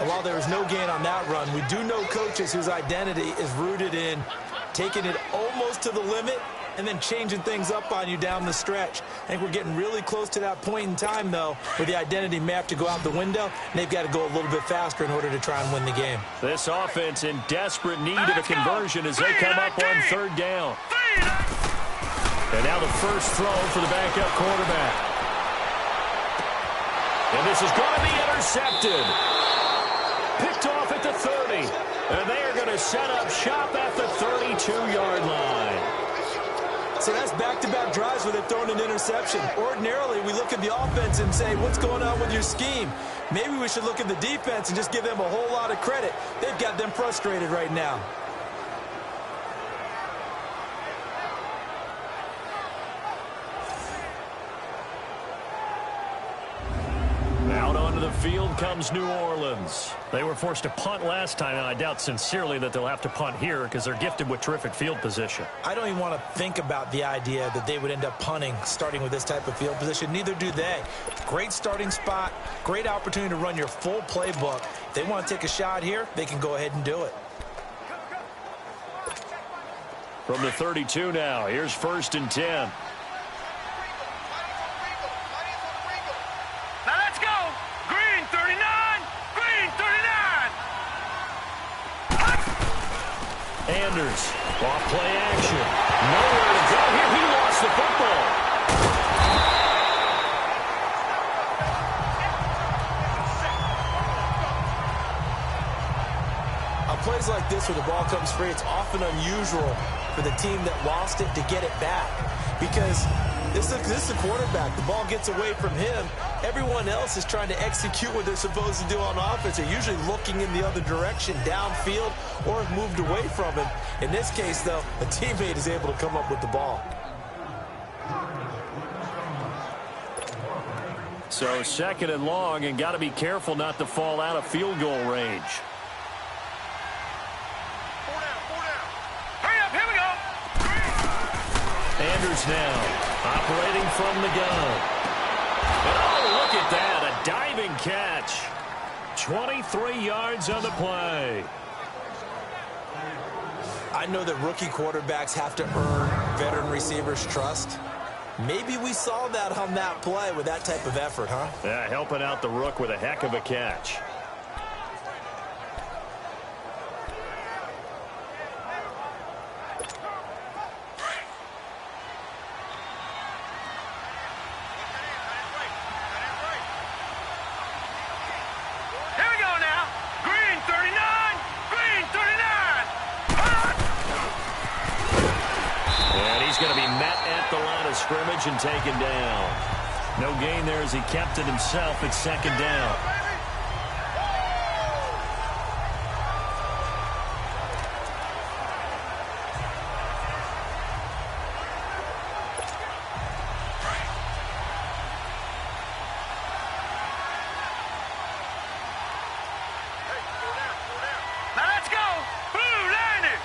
And while there was no gain on that run, we do know coaches whose identity is rooted in taking it almost to the limit and then changing things up on you down the stretch. I think we're getting really close to that point in time, though, where the identity may have to go out the window, and they've got to go a little bit faster in order to try and win the game. This offense in desperate need of a conversion as they come up on 3rd down. And now the first throw for the backup quarterback. And this is going to be intercepted. Picked off at the 30. And they are going to set up shop at the 32-yard line. So that's back-to-back drives where they've thrown an interception. Ordinarily, we look at the offense and say, what's going on with your scheme? Maybe we should look at the defense and just give them a whole lot of credit. They've got them frustrated right now. Out on onto the field comes New Orleans. They were forced to punt last time, and I doubt sincerely that they'll have to punt here because they're gifted with terrific field position. I don't even want to think about the idea that they would end up punting starting with this type of field position. Neither do they. Great starting spot, great opportunity to run your full playbook. If they want to take a shot here, they can go ahead and do it. From the 32 now, here's 1st and 10. Now let's go. Green 39. Green 39. Anders, off play action. Nowhere to go here. He lost the football. On plays like this where the ball comes free, it's often unusual for the team that lost it to get it back. Because this is the quarterback. The ball gets away from him. Everyone else is trying to execute what they're supposed to do on offense. They're usually looking in the other direction, downfield, or have moved away from him. In this case, though, a teammate is able to come up with the ball. So 2nd and long, and got to be careful not to fall out of field goal range. Anders now, operating from the gun. And oh, look at that, a diving catch. 23 yards on the play. I know that rookie quarterbacks have to earn veteran receivers' trust. Maybe we saw that on that play with that type of effort, huh? Yeah, helping out the rook with a heck of a catch. Scrimmage and taken down. No gain there as he kept it himself at 2nd down. Now let's go. Blue line it.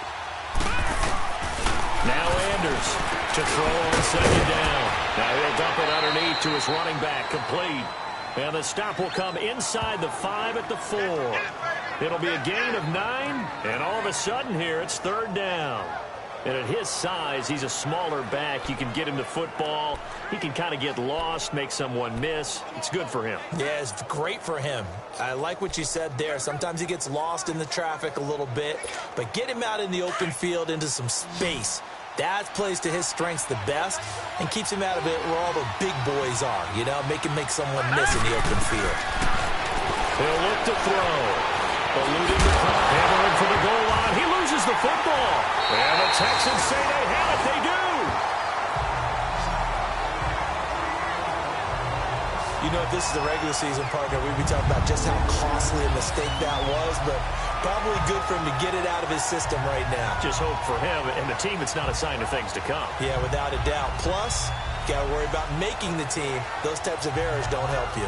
Now Anders to throw on 2nd down. Now he'll dump it underneath to his running back, complete. And the stop will come inside the 5 at the 4. It'll be a gain of 9, and all of a sudden here it's 3rd down. And at his size, he's a smaller back. You can get him the football. He can kind of get lost, make someone miss. It's good for him. Yeah, it's great for him. I like what you said there. Sometimes he gets lost in the traffic a little bit, but get him out in the open field into some space. That plays to his strengths the best and keeps him out of it where all the big boys are, you know, make someone miss in the open field. He'll look to throw. Eluding the clock. Hammering for the goal line. He loses the football. And the Texans say they have it. They do. You know, if this is the regular season, partner, we'd be talking about just how costly a mistake that was, but probably good for him to get it out of his system right now. Just hope for him and the team it's not a sign of things to come. Yeah, without a doubt. Plus, got to worry about making the team. Those types of errors don't help you.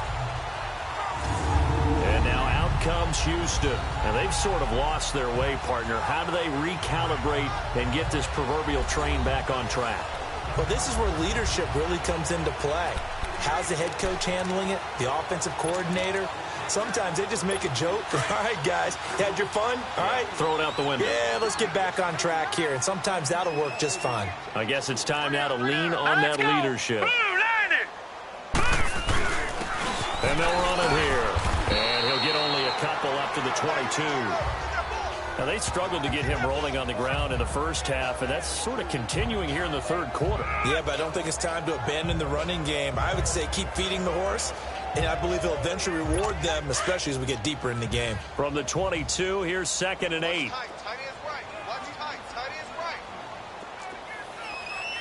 And now out comes Houston. And they've sort of lost their way, partner. How do they recalibrate and get this proverbial train back on track? Well, this is where leadership really comes into play. How's the head coach handling it? The offensive coordinator? Sometimes they just make a joke. All right, guys, had your fun? All right. Throw it out the window. Yeah, let's get back on track here. And sometimes that'll work just fine. I guess it's time now to lean on that leadership. And they'll run it here. And he'll get only a couple up to the 22. Now, they struggled to get him rolling on the ground in the first half, and that's sort of continuing here in the 3rd quarter. Yeah, but I don't think it's time to abandon the running game. I would say keep feeding the horse, and I believe he'll eventually reward them, especially as we get deeper in the game. From the 22, here's 2nd and 8. Tight is right. Watch tight. Tight is right.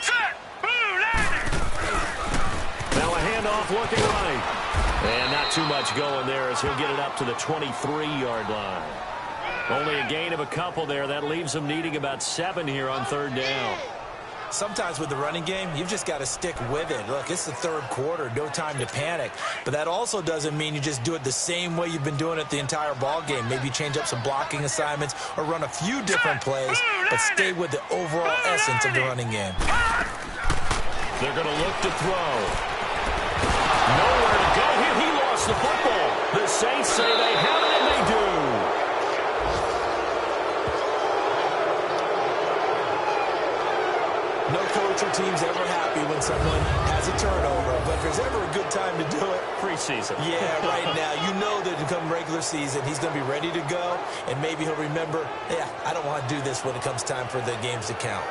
Set. Blue landing. Now a handoff looking right. And not too much going there as he'll get it up to the 23-yard line. Only a gain of a couple there. That leaves them needing about 7 here on 3rd down. Sometimes with the running game, you've just got to stick with it. Look, it's the third quarter, no time to panic. But that also doesn't mean you just do it the same way you've been doing it the entire ball game. Maybe change up some blocking assignments or run a few different plays, but stay with the overall essence of the running game. They're going to look to throw. Nowhere to go here. He lost the football. The Saints say they have it, and they do. No coach or team's ever happy when someone has a turnover, but if there's ever a good time to do it, Preseason. yeah, right now. You know that come regular season, he's going to be ready to go, and maybe he'll remember, yeah, I don't want to do this when it comes time for the games to count.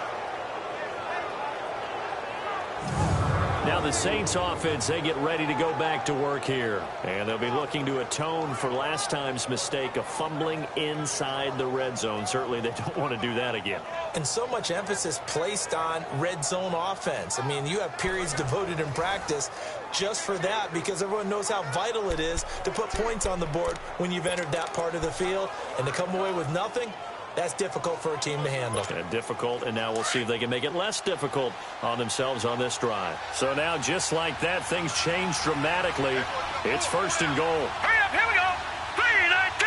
Now the Saints offense, they get ready to go back to work here. And they'll be looking to atone for last time's mistake of fumbling inside the red zone. Certainly they don't want to do that again. And so much emphasis placed on red zone offense. I mean, you have periods devoted in practice just for that because everyone knows how vital it is to put points on the board when you've entered that part of the field. And to come away with nothing, that's difficult for a team to handle. Difficult, and now we'll see if they can make it less difficult on themselves on this drive. So now, just like that, things change dramatically. It's first and goal. Hurry up, here we go. 3-19.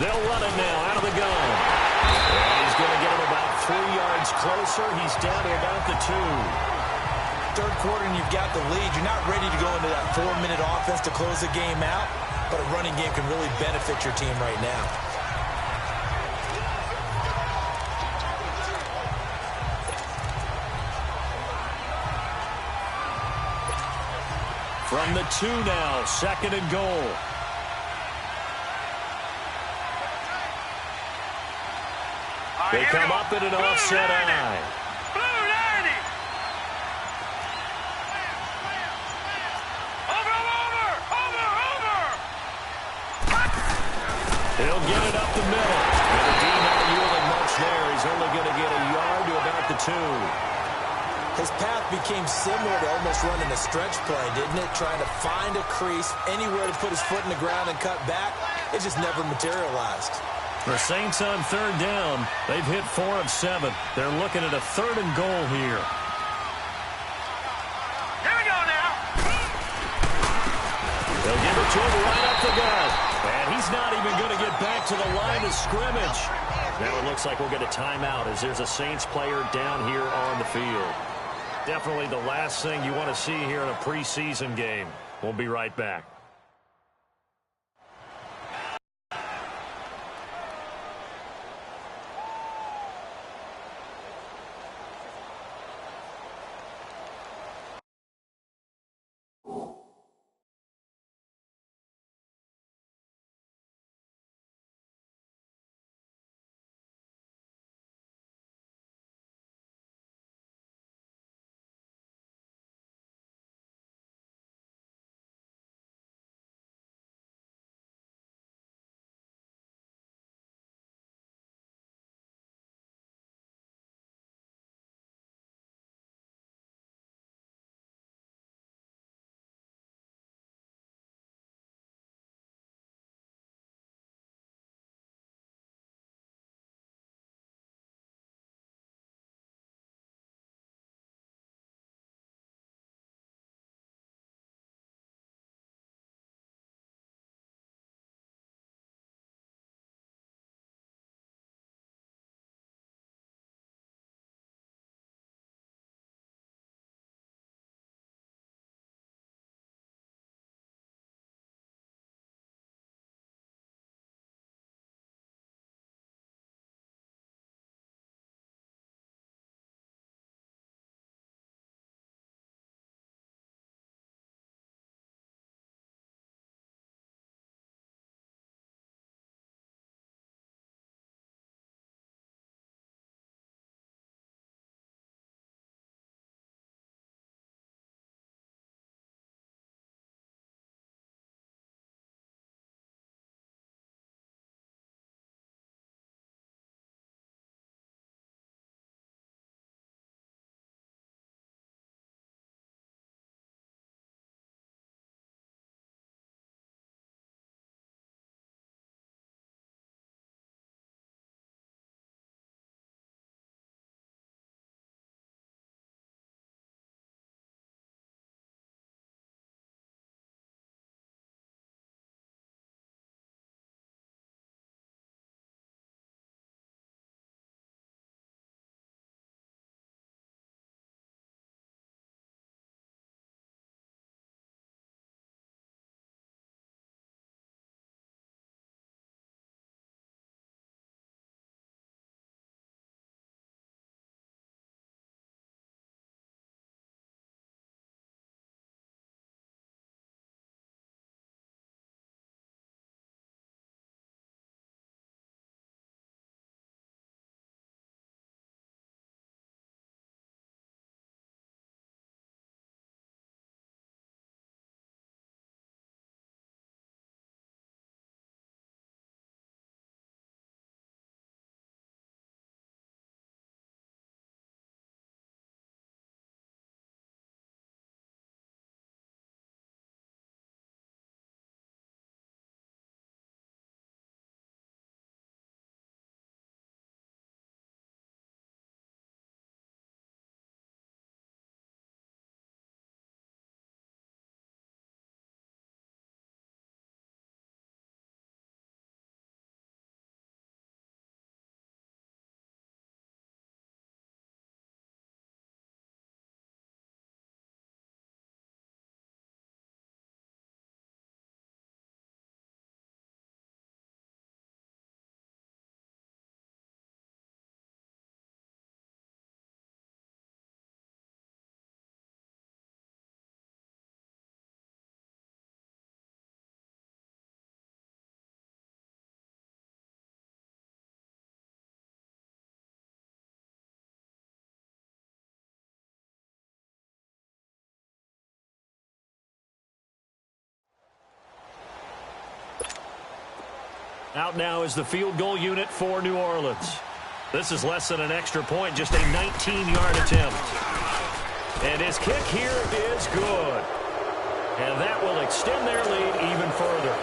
3-19. They'll run it now out of the gun. And he's going to get him about 3 yards closer. He's down to about the 2. Third quarter and you've got the lead. You're not ready to go into that 4-minute offense to close the game out. But a running game can really benefit your team right now. From the 2 now, second and goal. They come up in an offset eye. Blue 90. Over. He'll get it up the middle. And the D not yielding much there. He's only going to get a yard to about the 2. His path became similar to almost running a stretch play, didn't it? Trying to find a crease, anywhere to put his foot in the ground and cut back. It just never materialized. The Saints on third down. They've hit 4 of 7. They're looking at a third and goal here. Here we go now. They'll give it to him right up the gut. And he's not even going to get back to the line of scrimmage. Now it looks like we'll get a timeout as there's a Saints player down here on the field. Definitely the last thing you want to see here in a preseason game. We'll be right back. Out now is the field goal unit for New Orleans. This is less than an extra point, just a 19-yard attempt. And his kick here is good. And that will extend their lead even further.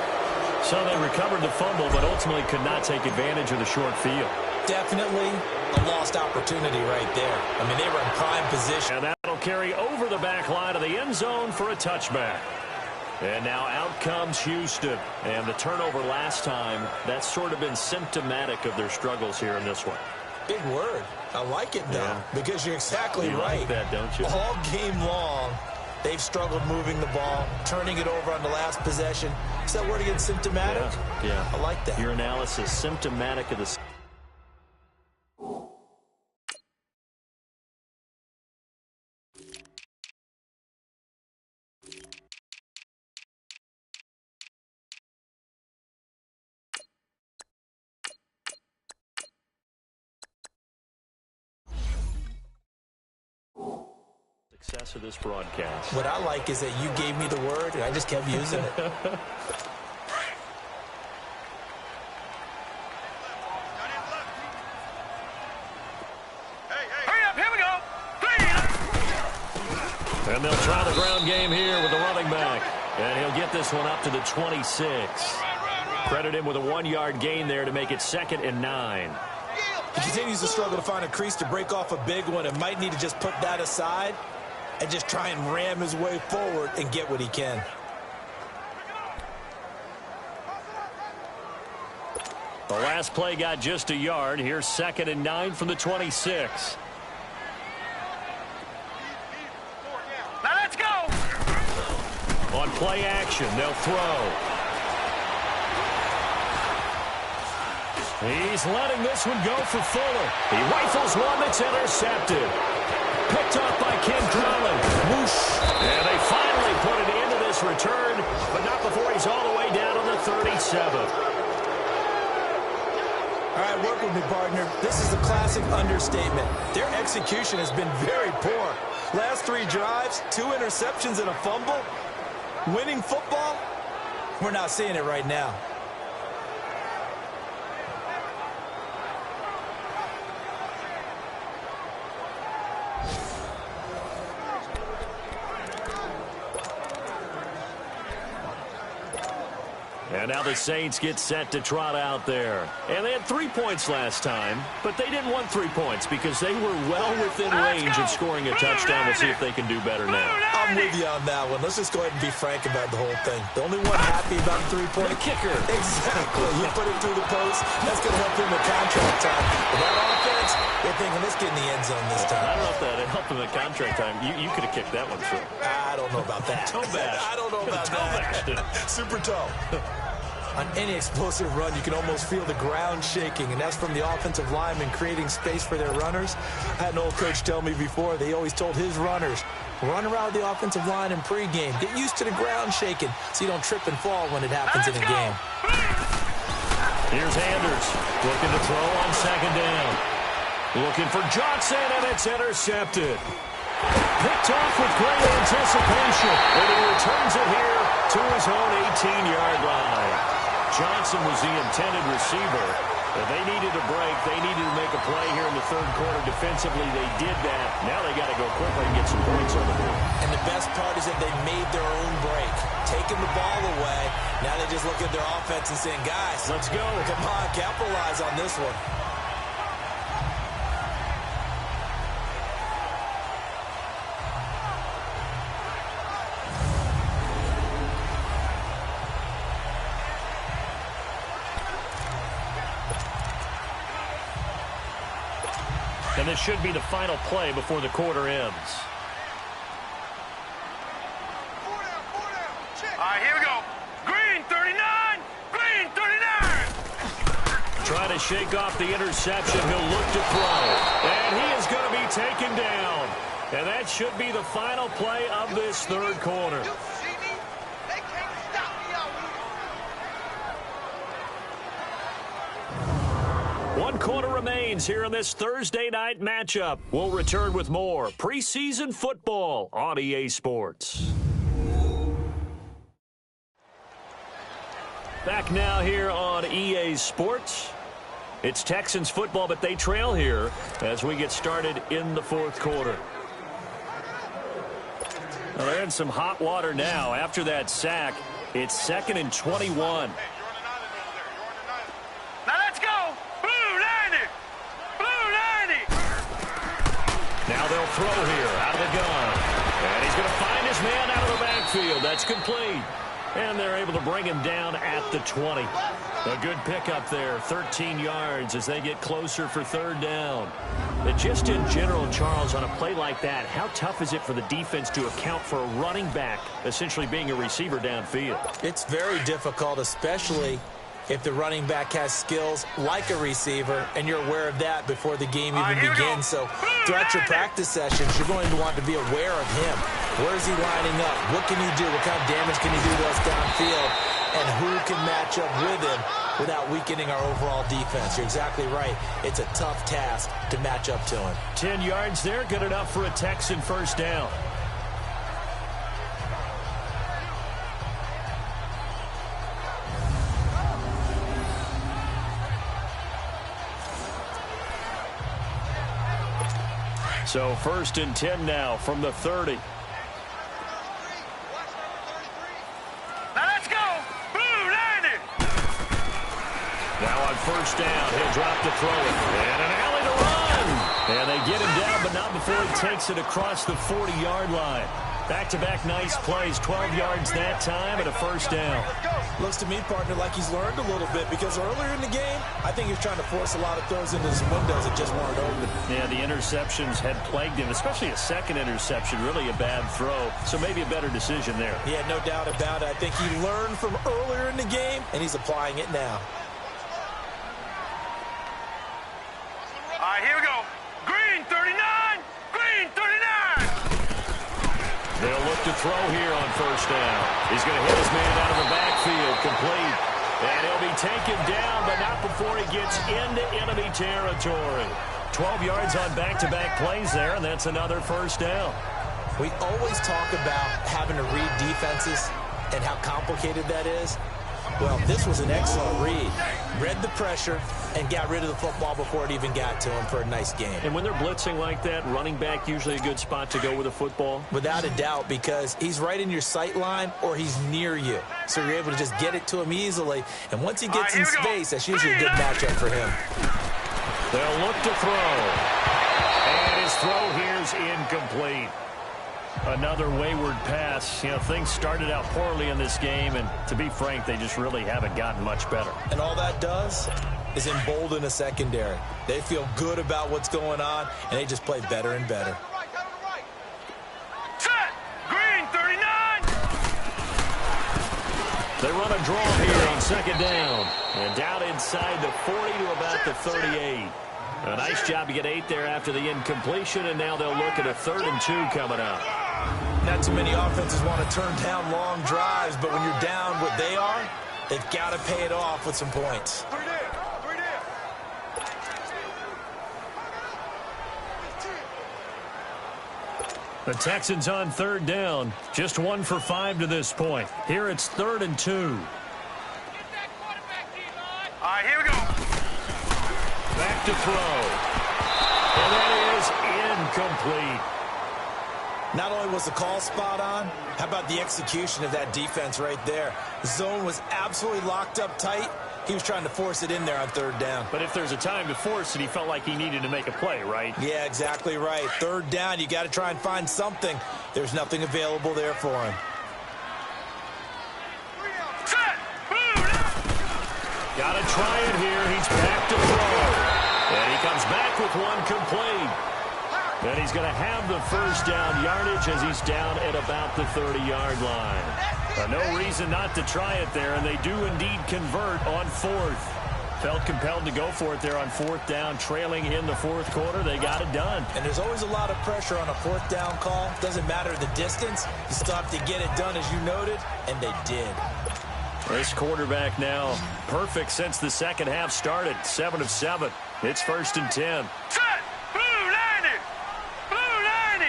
So they recovered the fumble, but ultimately could not take advantage of the short field. Definitely a lost opportunity right there. I mean, they were in prime position. And that'll carry over the back line of the end zone for a touchback. And now out comes Houston. And the turnover last time, that's sort of been symptomatic of their struggles here in this one. Big word. I like it, though, because you're exactly right. You like that, don't you? All game long, they've struggled moving the ball, turning it over on the last possession. Is that word again, symptomatic? Yeah. I like that. Your analysis, symptomatic of the... success of this broadcast. What I like is that you gave me the word, and I just kept using it. Hurry up, here we go. And they'll try the ground game here with the running back. And he'll get this one up to the 26. Credit him with a 1-yard gain there to make it 2nd and 9. He continues to struggle to find a crease to break off a big one and might need to just put that aside and just try and ram his way forward and get what he can. The last play got just a yard. Here's 2nd and 9 from the 26. Now let's go. On play action, they'll throw. He's letting this one go for Fuller. He rifles one that's intercepted. Picked off by Ken Conlon. Whoosh. And they finally put it into this return, but not before he's all the way down on the 37. All right, work with me, partner. This is a classic understatement. Their execution has been very poor. Last 3 drives, 2 interceptions and a fumble. Winning football? We're not seeing it right now. And now the Saints get set to trot out there. And they had 3 points last time, but they didn't want 3 points because they were well within range of scoring a touchdown. We'll see if they can do better now. I'm with you on that one. Let's just go ahead and be frank about the whole thing. The only one happy about the 3-point kicker. Exactly. You put it through the post. That's going to help him with contract time. But that offense, they're thinking, let's get in the end zone this time. I don't know if that helped him at contract time. You could have kicked that one through. I don't know about that. Toe bash. I don't know about that. Super toe. On any explosive run, you can almost feel the ground shaking, and that's from the offensive linemen creating space for their runners. I had an old coach tell me before, they always told his runners, run around the offensive line in pregame. Get used to the ground shaking so you don't trip and fall when it happens in a game. Here's Anders looking to throw on 2nd down. Looking for Johnson, and it's intercepted. Picked off with great anticipation, and he returns it here to his own 18-yard line. Johnson was the intended receiver. If they needed a break, they needed to make a play here in the 3rd quarter. Defensively, they did that. Now they got to go quickly and get some points on the board. And the best part is that they made their own break, taking the ball away. Now they just look at their offense and saying, guys, let's go. Come on, capitalize on this one. And this should be the final play before the quarter ends. All right, here we go. Green 39. Green 39. Trying to shake off the interception. He'll look to throw. And he is going to be taken down. And that should be the final play of this 3rd quarter. One quarter remains here in this Thursday night matchup. We'll return with more preseason football on EA Sports. Back now here on EA Sports. It's Texans football, but they trail here as we get started in the fourth quarter. Well, they're in some hot water now. After that sack, it's 2nd and 21. Now let's go! Blue 90! Blue 90! Now they'll throw here out of the gun. And he's going to find his man out of the backfield. That's complete. And they're able to bring him down at the 20. A good pickup there, 13 yards as they get closer for third down. But just in general, Charles, on a play like that, how tough is it for the defense to account for a running back essentially being a receiver downfield? It's very difficult, especially if the running back has skills like a receiver, and you're aware of that before the game even begins. So throughout your practice sessions, you're going to want to be aware of him. Where is he lining up? What can he do? What kind of damage can he do to us downfield? And who can match up with him without weakening our overall defense? You're exactly right. It's a tough task to match up to him. 10 yards there, good enough for a Texan first down. So 1st and 10 now from the 30. Now let's go! Blue 90! Now on first down, he'll drop to throw it. And an alley to run. And they get him down, but not before he takes it across the 40-yard line. Back-to-back nice plays, 12 yards that time and a first down. Looks to me, partner, like he's learned a little bit, because earlier in the game, I think he was trying to force a lot of throws into some windows that just weren't open. Yeah, the interceptions had plagued him, especially a second interception, really a bad throw. So maybe a better decision there. Yeah, no doubt about it. I think he learned from earlier in the game, and he's applying it now. All right, here we go. Green 39! Green 39! They'll look to throw here on first down. He's going to hit his man out of the backfield, complete. And he'll be taken down, but not before he gets into enemy territory. 12 yards on back-to-back plays there, and that's another first down. We always talk about having to read defenses and how complicated that is. Well, this was an excellent read. Read the pressure and got rid of the football before it even got to him for a nice game. And when they're blitzing like that, running back usually a good spot to go with a football? Without a doubt, because he's right in your sight line or he's near you. So you're able to just get it to him easily. And once he gets in space, that's usually a good matchup for him. They'll look to throw. And his throw here's incomplete. Another wayward pass. You know, things started out poorly in this game, and to be frank, they just really haven't gotten much better. And all that does is embolden a secondary. They feel good about what's going on, and they just play better and better. Set! Green 39! They run a draw here on second down. And down inside the 40 to about the 38. A nice job to get 8 there after the incompletion, and now they'll look at a 3rd and 2 coming up. Not too many offenses want to turn down long drives, but when you're down what they are, they've got to pay it off with some points. The Texans on 3rd down. Just 1 for 5 to this point. Here it's 3rd and 2. All right, here we go. Back to throw. And that is incomplete. Not only was the call spot on, how about the execution of that defense right there? The zone was absolutely locked up tight. He was trying to force it in there on 3rd down. But if there's a time to force it, he felt like he needed to make a play, right? Yeah, exactly right. 3rd down, you got to try and find something. There's nothing available there for him. Set! Got to try it here. He's back to throw. And he comes back with one complete. And he's going to have the first down yardage as he's down at about the 30-yard line. No reason not to try it there, and they do indeed convert on 4th. Felt compelled to go for it there on 4th down, trailing in the 4th quarter. They got it done. And there's always a lot of pressure on a 4th down call. Doesn't matter the distance. You still have to get it done, as you noted, and they did. This quarterback now perfect since the second half started. 7 of 7. It's 1st and 10. Set! Blue 90! Blue 90!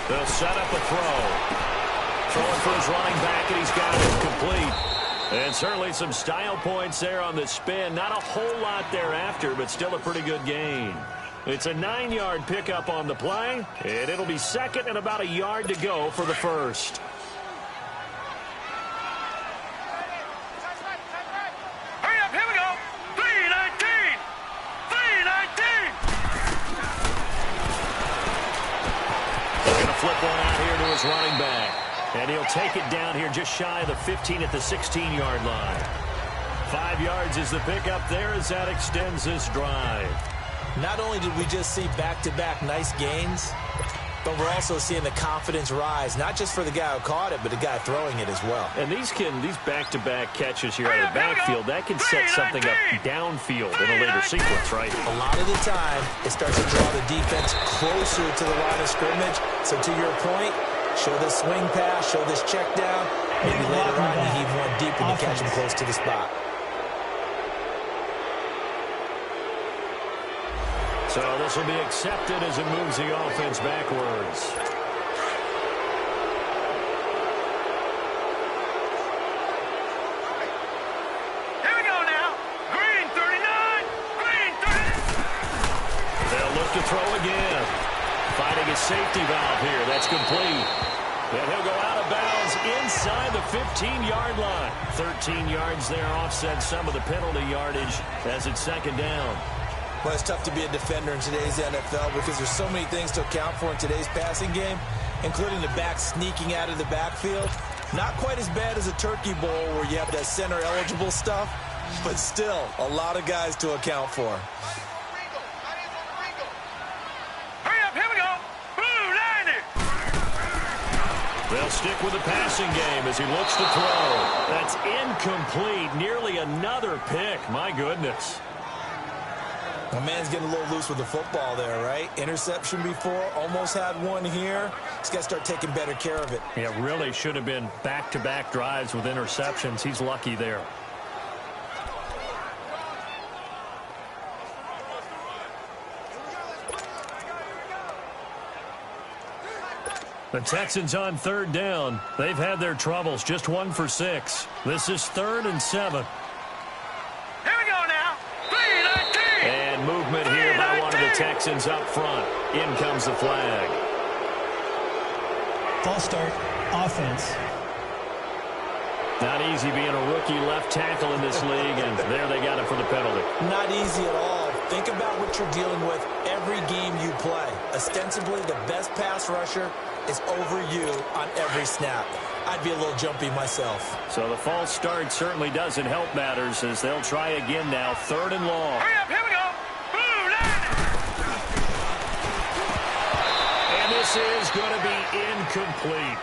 They'll set up a throw. throwing for his running back, and he's got it complete. And certainly some style points there on the spin. Not a whole lot thereafter, but still a pretty good gain. It's a 9-yard pickup on the play, and it'll be second and about a yard to go for the first. Hurry up, here we go. 319. 319. They're going to flip one out here to his running back. And he'll take it down here just shy of the 15 at the 16-yard line. 5 yards is the pickup there as that extends this drive. Not only did we just see back-to-back nice gains, but we're also seeing the confidence rise, not just for the guy who caught it, but the guy throwing it as well. And these back-to-back catches here out of the backfield, that can set something up downfield in a later sequence, right? A lot of the time, it starts to draw the defense closer to the line of scrimmage. So to your point, show this swing pass, show this check down. Maybe later on you heave one deep when you catch him close to the spot. So this will be accepted as it moves the offense backwards. Here we go now. Green 39. Green 39. They'll look to throw again. Finding a safety valve here. That's complete. And he'll go out of bounds inside the 15-yard line. 13 yards there offsets some of the penalty yardage as it's second down. Well, it's tough to be a defender in today's NFL because there's so many things to account for in today's passing game, including the back sneaking out of the backfield. Not quite as bad as a turkey bowl where you have that center-eligible stuff, but still a lot of guys to account for. Hurry up, here we go. Blue 90. They'll stick with the passing game as he looks to throw. That's incomplete. Nearly another pick. My goodness. My man's getting a little loose with the football there, right? Interception before, almost had one here. He's got to start taking better care of it. Yeah, really should have been back-to-back drives with interceptions. He's lucky there. The Texans on third down. They've had their troubles, just 1 for 6. This is 3rd and 7. Here we go now. 319. And movement here by one of the Texans up front. In comes the flag. False start, offense. Not easy being a rookie left tackle in this league, and there they got it for the penalty. Not easy at all. Think about what you're dealing with every game you play. Ostensibly, the best pass rusher is over you on every snap. I'd be a little jumpy myself. So the false start certainly doesn't help matters as they'll try again now. 3rd and long. Hurry up, here we go. Blue 90. And this is going to be incomplete.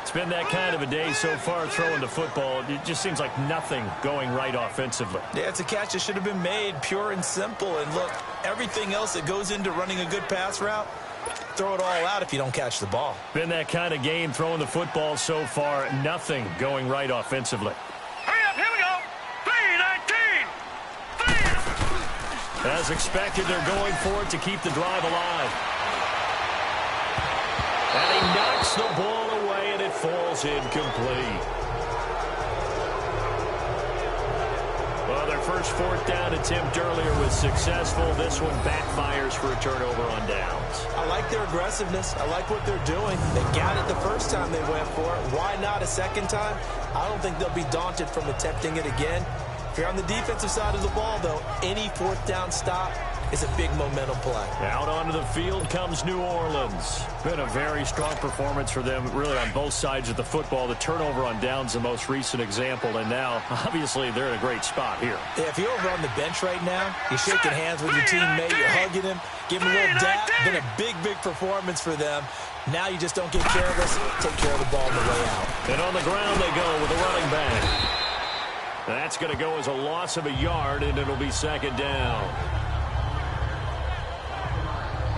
It's been that kind of a day so far throwing the football. It just seems like nothing going right offensively. Yeah, it's a catch that should have been made, pure and simple. And look, everything else that goes into running a good pass route, throw it all out if you don't catch the ball. Been that kind of game throwing the football so far. Nothing going right offensively. Hurry up, here we go. 319. As expected, they're going for it to keep the drive alive. And he knocks the ball away, and it falls incomplete. Well, their first 4th down attempt earlier was successful. This one backfires for a turnover on downs. I like their aggressiveness. I like what they're doing. They got it the first time they went for it. Why not a second time? I don't think they'll be daunted from attempting it again. If you're on the defensive side of the ball, though, any 4th down stop is a big momentum play. Out onto the field comes New Orleans. Been a very strong performance for them, really, on both sides of the football. The turnover on downs, the most recent example, and now, obviously, they're in a great spot here. Yeah, if you're over on the bench right now, you're shaking hands with your teammate, you're hugging him, giving him a little dap. Been a big, big performance for them. Now you just don't get careless, take care of the ball on the way out. And on the ground they go with a running back. That's going to go as a loss of a yard, and it'll be second down.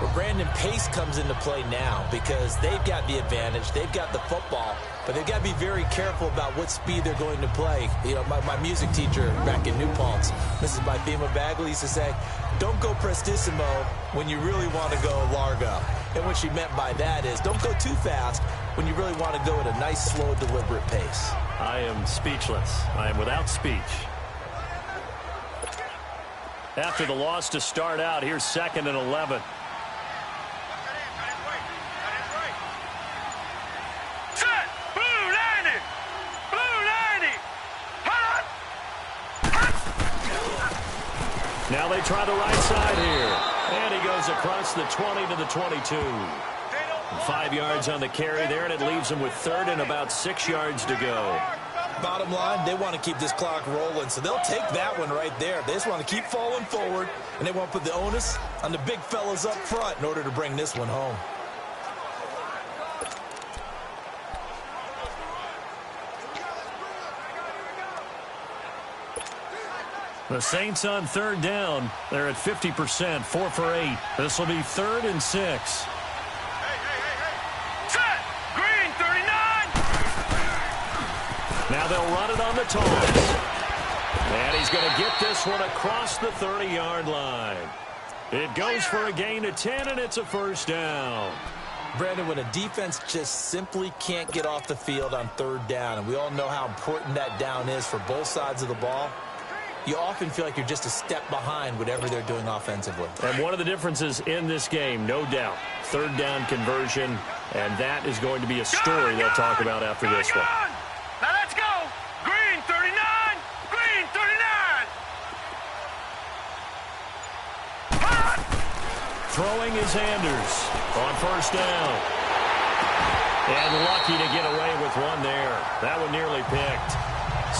Well, Brandon, pace comes into play now because they've got the advantage. They've got the football, but they've got to be very careful about what speed they're going to play. You know, my music teacher back in New Paltz, Mrs. Bythema Bagley, used to say, don't go prestissimo when you really want to go largo. And what she meant by that is don't go too fast when you really want to go at a nice, slow, deliberate pace. I am speechless. I am without speech. After the loss to start out, here's 2nd and 11. Set! Blue 90! Blue 90! Hot! Now they try the right side here. And he goes across the 20 to the 22. 5 yards on the carry there, and it leaves him with 3rd and about 6 yards to go. Bottom line, they want to keep this clock rolling, so they'll take that one right there. They just want to keep falling forward, and they want to put the onus on the big fellas up front in order to bring this one home. The Saints on 3rd down. They're at 50%, 4 for 8. This will be 3rd and 6. Now they'll run it on the toss. And he's going to get this one across the 30-yard line. It goes for a gain of 10, and it's a 1st down. Brandon, when a defense just simply can't get off the field on 3rd down, and we all know how important that down is for both sides of the ball, you often feel like you're just a step behind whatever they're doing offensively. And one of the differences in this game, no doubt, 3rd down conversion, and that is going to be a story they'll talk about after this one. Now let's go! Green 39! Green 39! Hot! Throwing is Anders on 1st down. And lucky to get away with one there. That one nearly picked.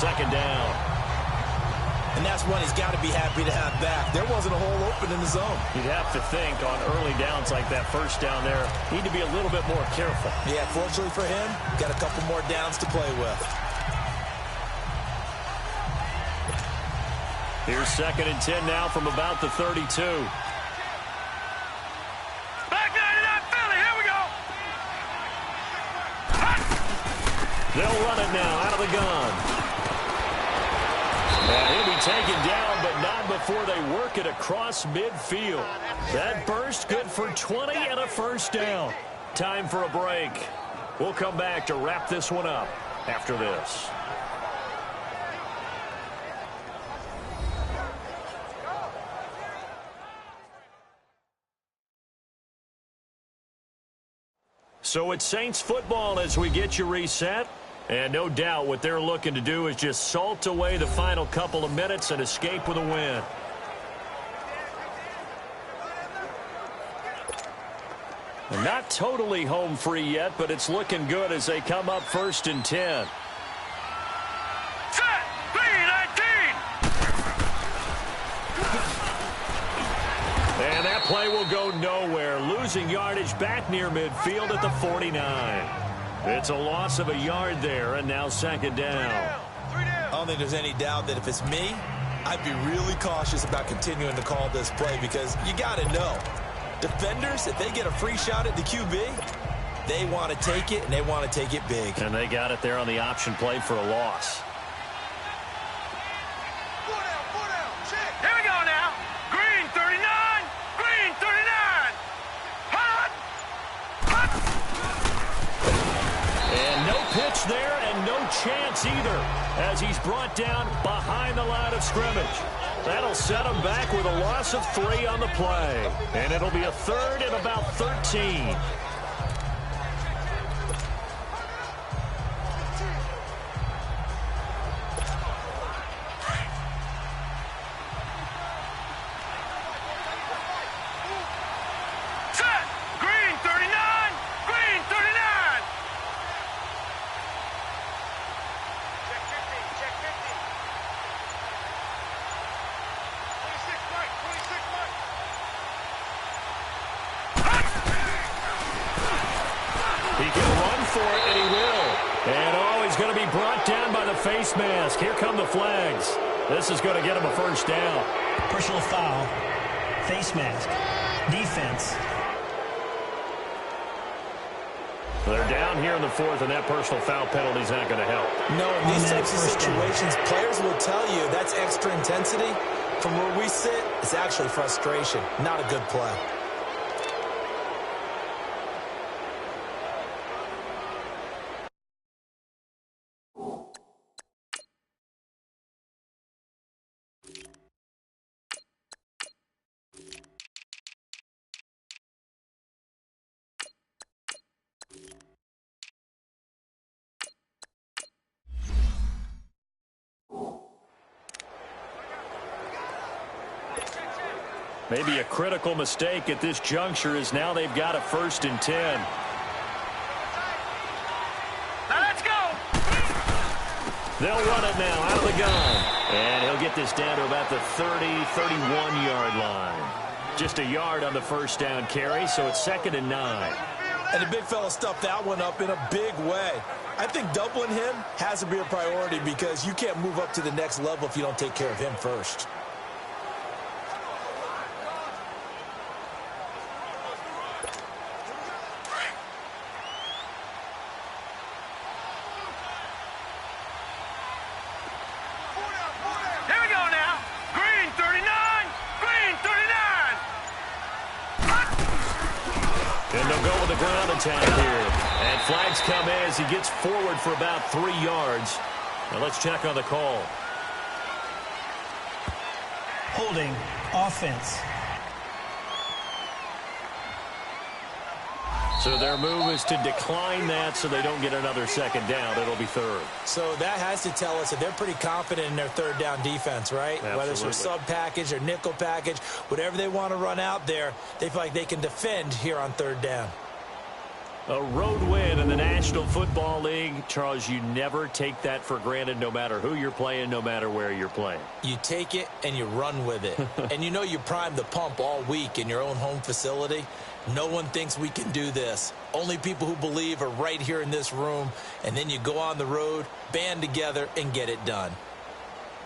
2nd down. And that's one he's got to be happy to have back. There wasn't a hole open in the zone. You'd have to think on early downs like that 1st down there, need to be a little bit more careful. Yeah, fortunately for him, got a couple more downs to play with. Here's 2nd and 10 now from about the 32. Back 99 Philly, here we go! Hot! They'll run it now out of the gun. And he'll be taken down, but not before they work it across midfield. That burst good for 20 and a 1st down. Time for a break. We'll come back to wrap this one up after this. So it's Saints football as we get you reset. And no doubt what they're looking to do is just salt away the final couple of minutes and escape with a win. And not totally home free yet, but it's looking good as they come up 1st and 10. Set! Green 19! And that play will go nowhere. Losing yardage back near midfield at the 49. It's a loss of a yard there, and now 2nd down. I don't think there's any doubt that if it's me, I'd be really cautious about continuing to call this play because you got to know, defenders, if they get a free shot at the QB, they want to take it, and they want to take it big. And they got it there on the option play for a loss. Here we go now! Green 39! Green 39! Hot! Hot! And no pitch there and no chance either as he's brought down behind the line of scrimmage. That'll set him back with a loss of 3 on the play. And it'll be a 3rd and about 13. Set! Green 39! Green 39! Check 15, check 15. 26 Mike, 26 Mike. He can run for it, and he will. And, oh, he's going to be brought down by the face mask. Here come the flags. This is going to get him a 1st down. Personal foul. Face mask. Defense. They're down here in the 4th, and that personal foul penalty is not going to help. No, in these types of situations, players will tell you that's extra intensity. From where we sit, it's actually frustration, not a good play. Maybe a critical mistake at this juncture is now they've got a 1st and 10. Now let's go. They'll run it now out of the gun. And he'll get this down to about the 30, 31-yard line. Just a yard on the 1st down carry, so it's 2nd and 9. And the big fella stuffed that one up in a big way. I think doubling him has to be a priority because you can't move up to the next level if you don't take care of him first. Here we go now. Green 39. Green 39. And they'll go with the ground attack here. And flags come in as he gets forward for about 3 yards. Now let's check on the call. Holding offense. So their move is to decline that so they don't get another 2nd down. It'll be 3rd. So that has to tell us that they're pretty confident in their 3rd down defense, right? Absolutely. Whether it's their sub package or nickel package, whatever they want to run out there, they feel like they can defend here on 3rd down. A road win in the National Football League. Charles, you never take that for granted no matter who you're playing, no matter where you're playing. You take it and you run with it. And you know you primed the pump all week in your own home facility. No one thinks we can do this. Only people who believe are right here in this room. And then you go on the road, band together, and get it done.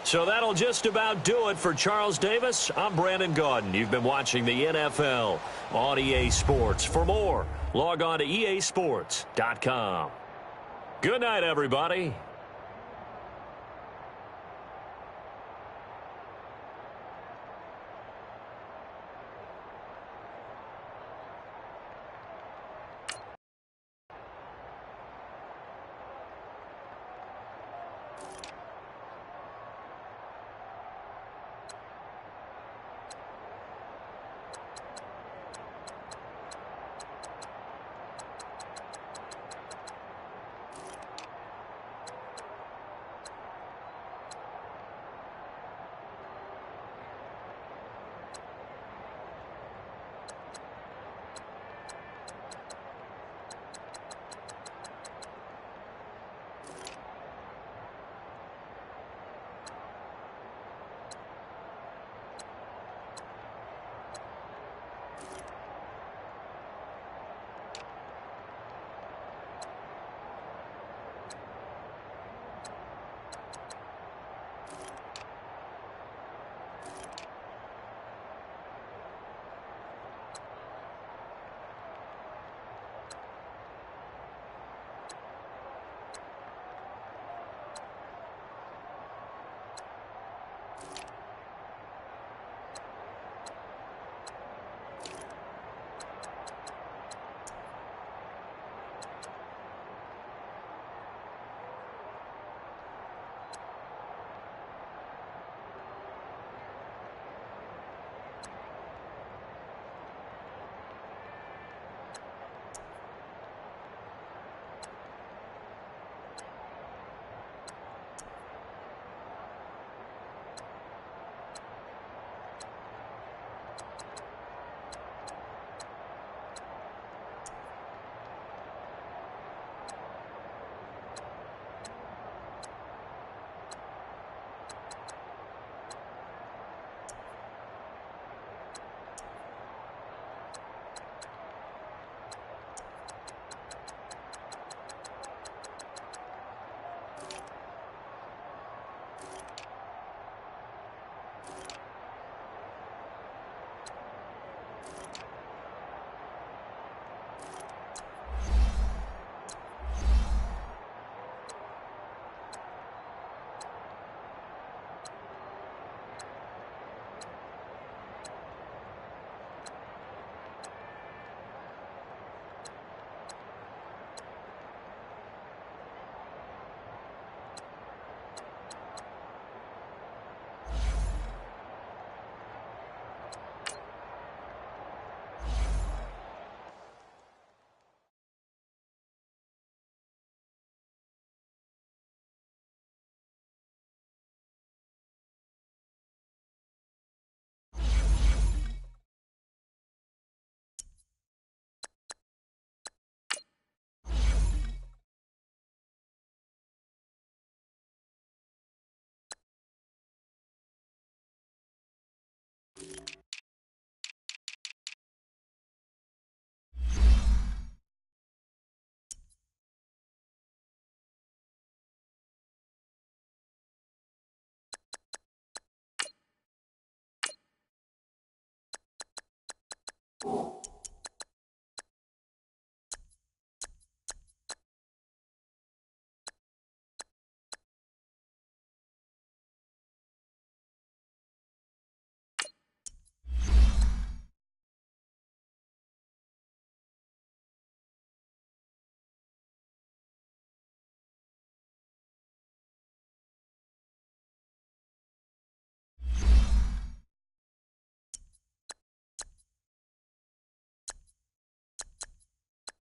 So that'll just about do it for Charles Davis. I'm Brandon Gaudin. You've been watching the NFL on EA Sports. For more, log on to easports.com. Good night, everybody.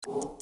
You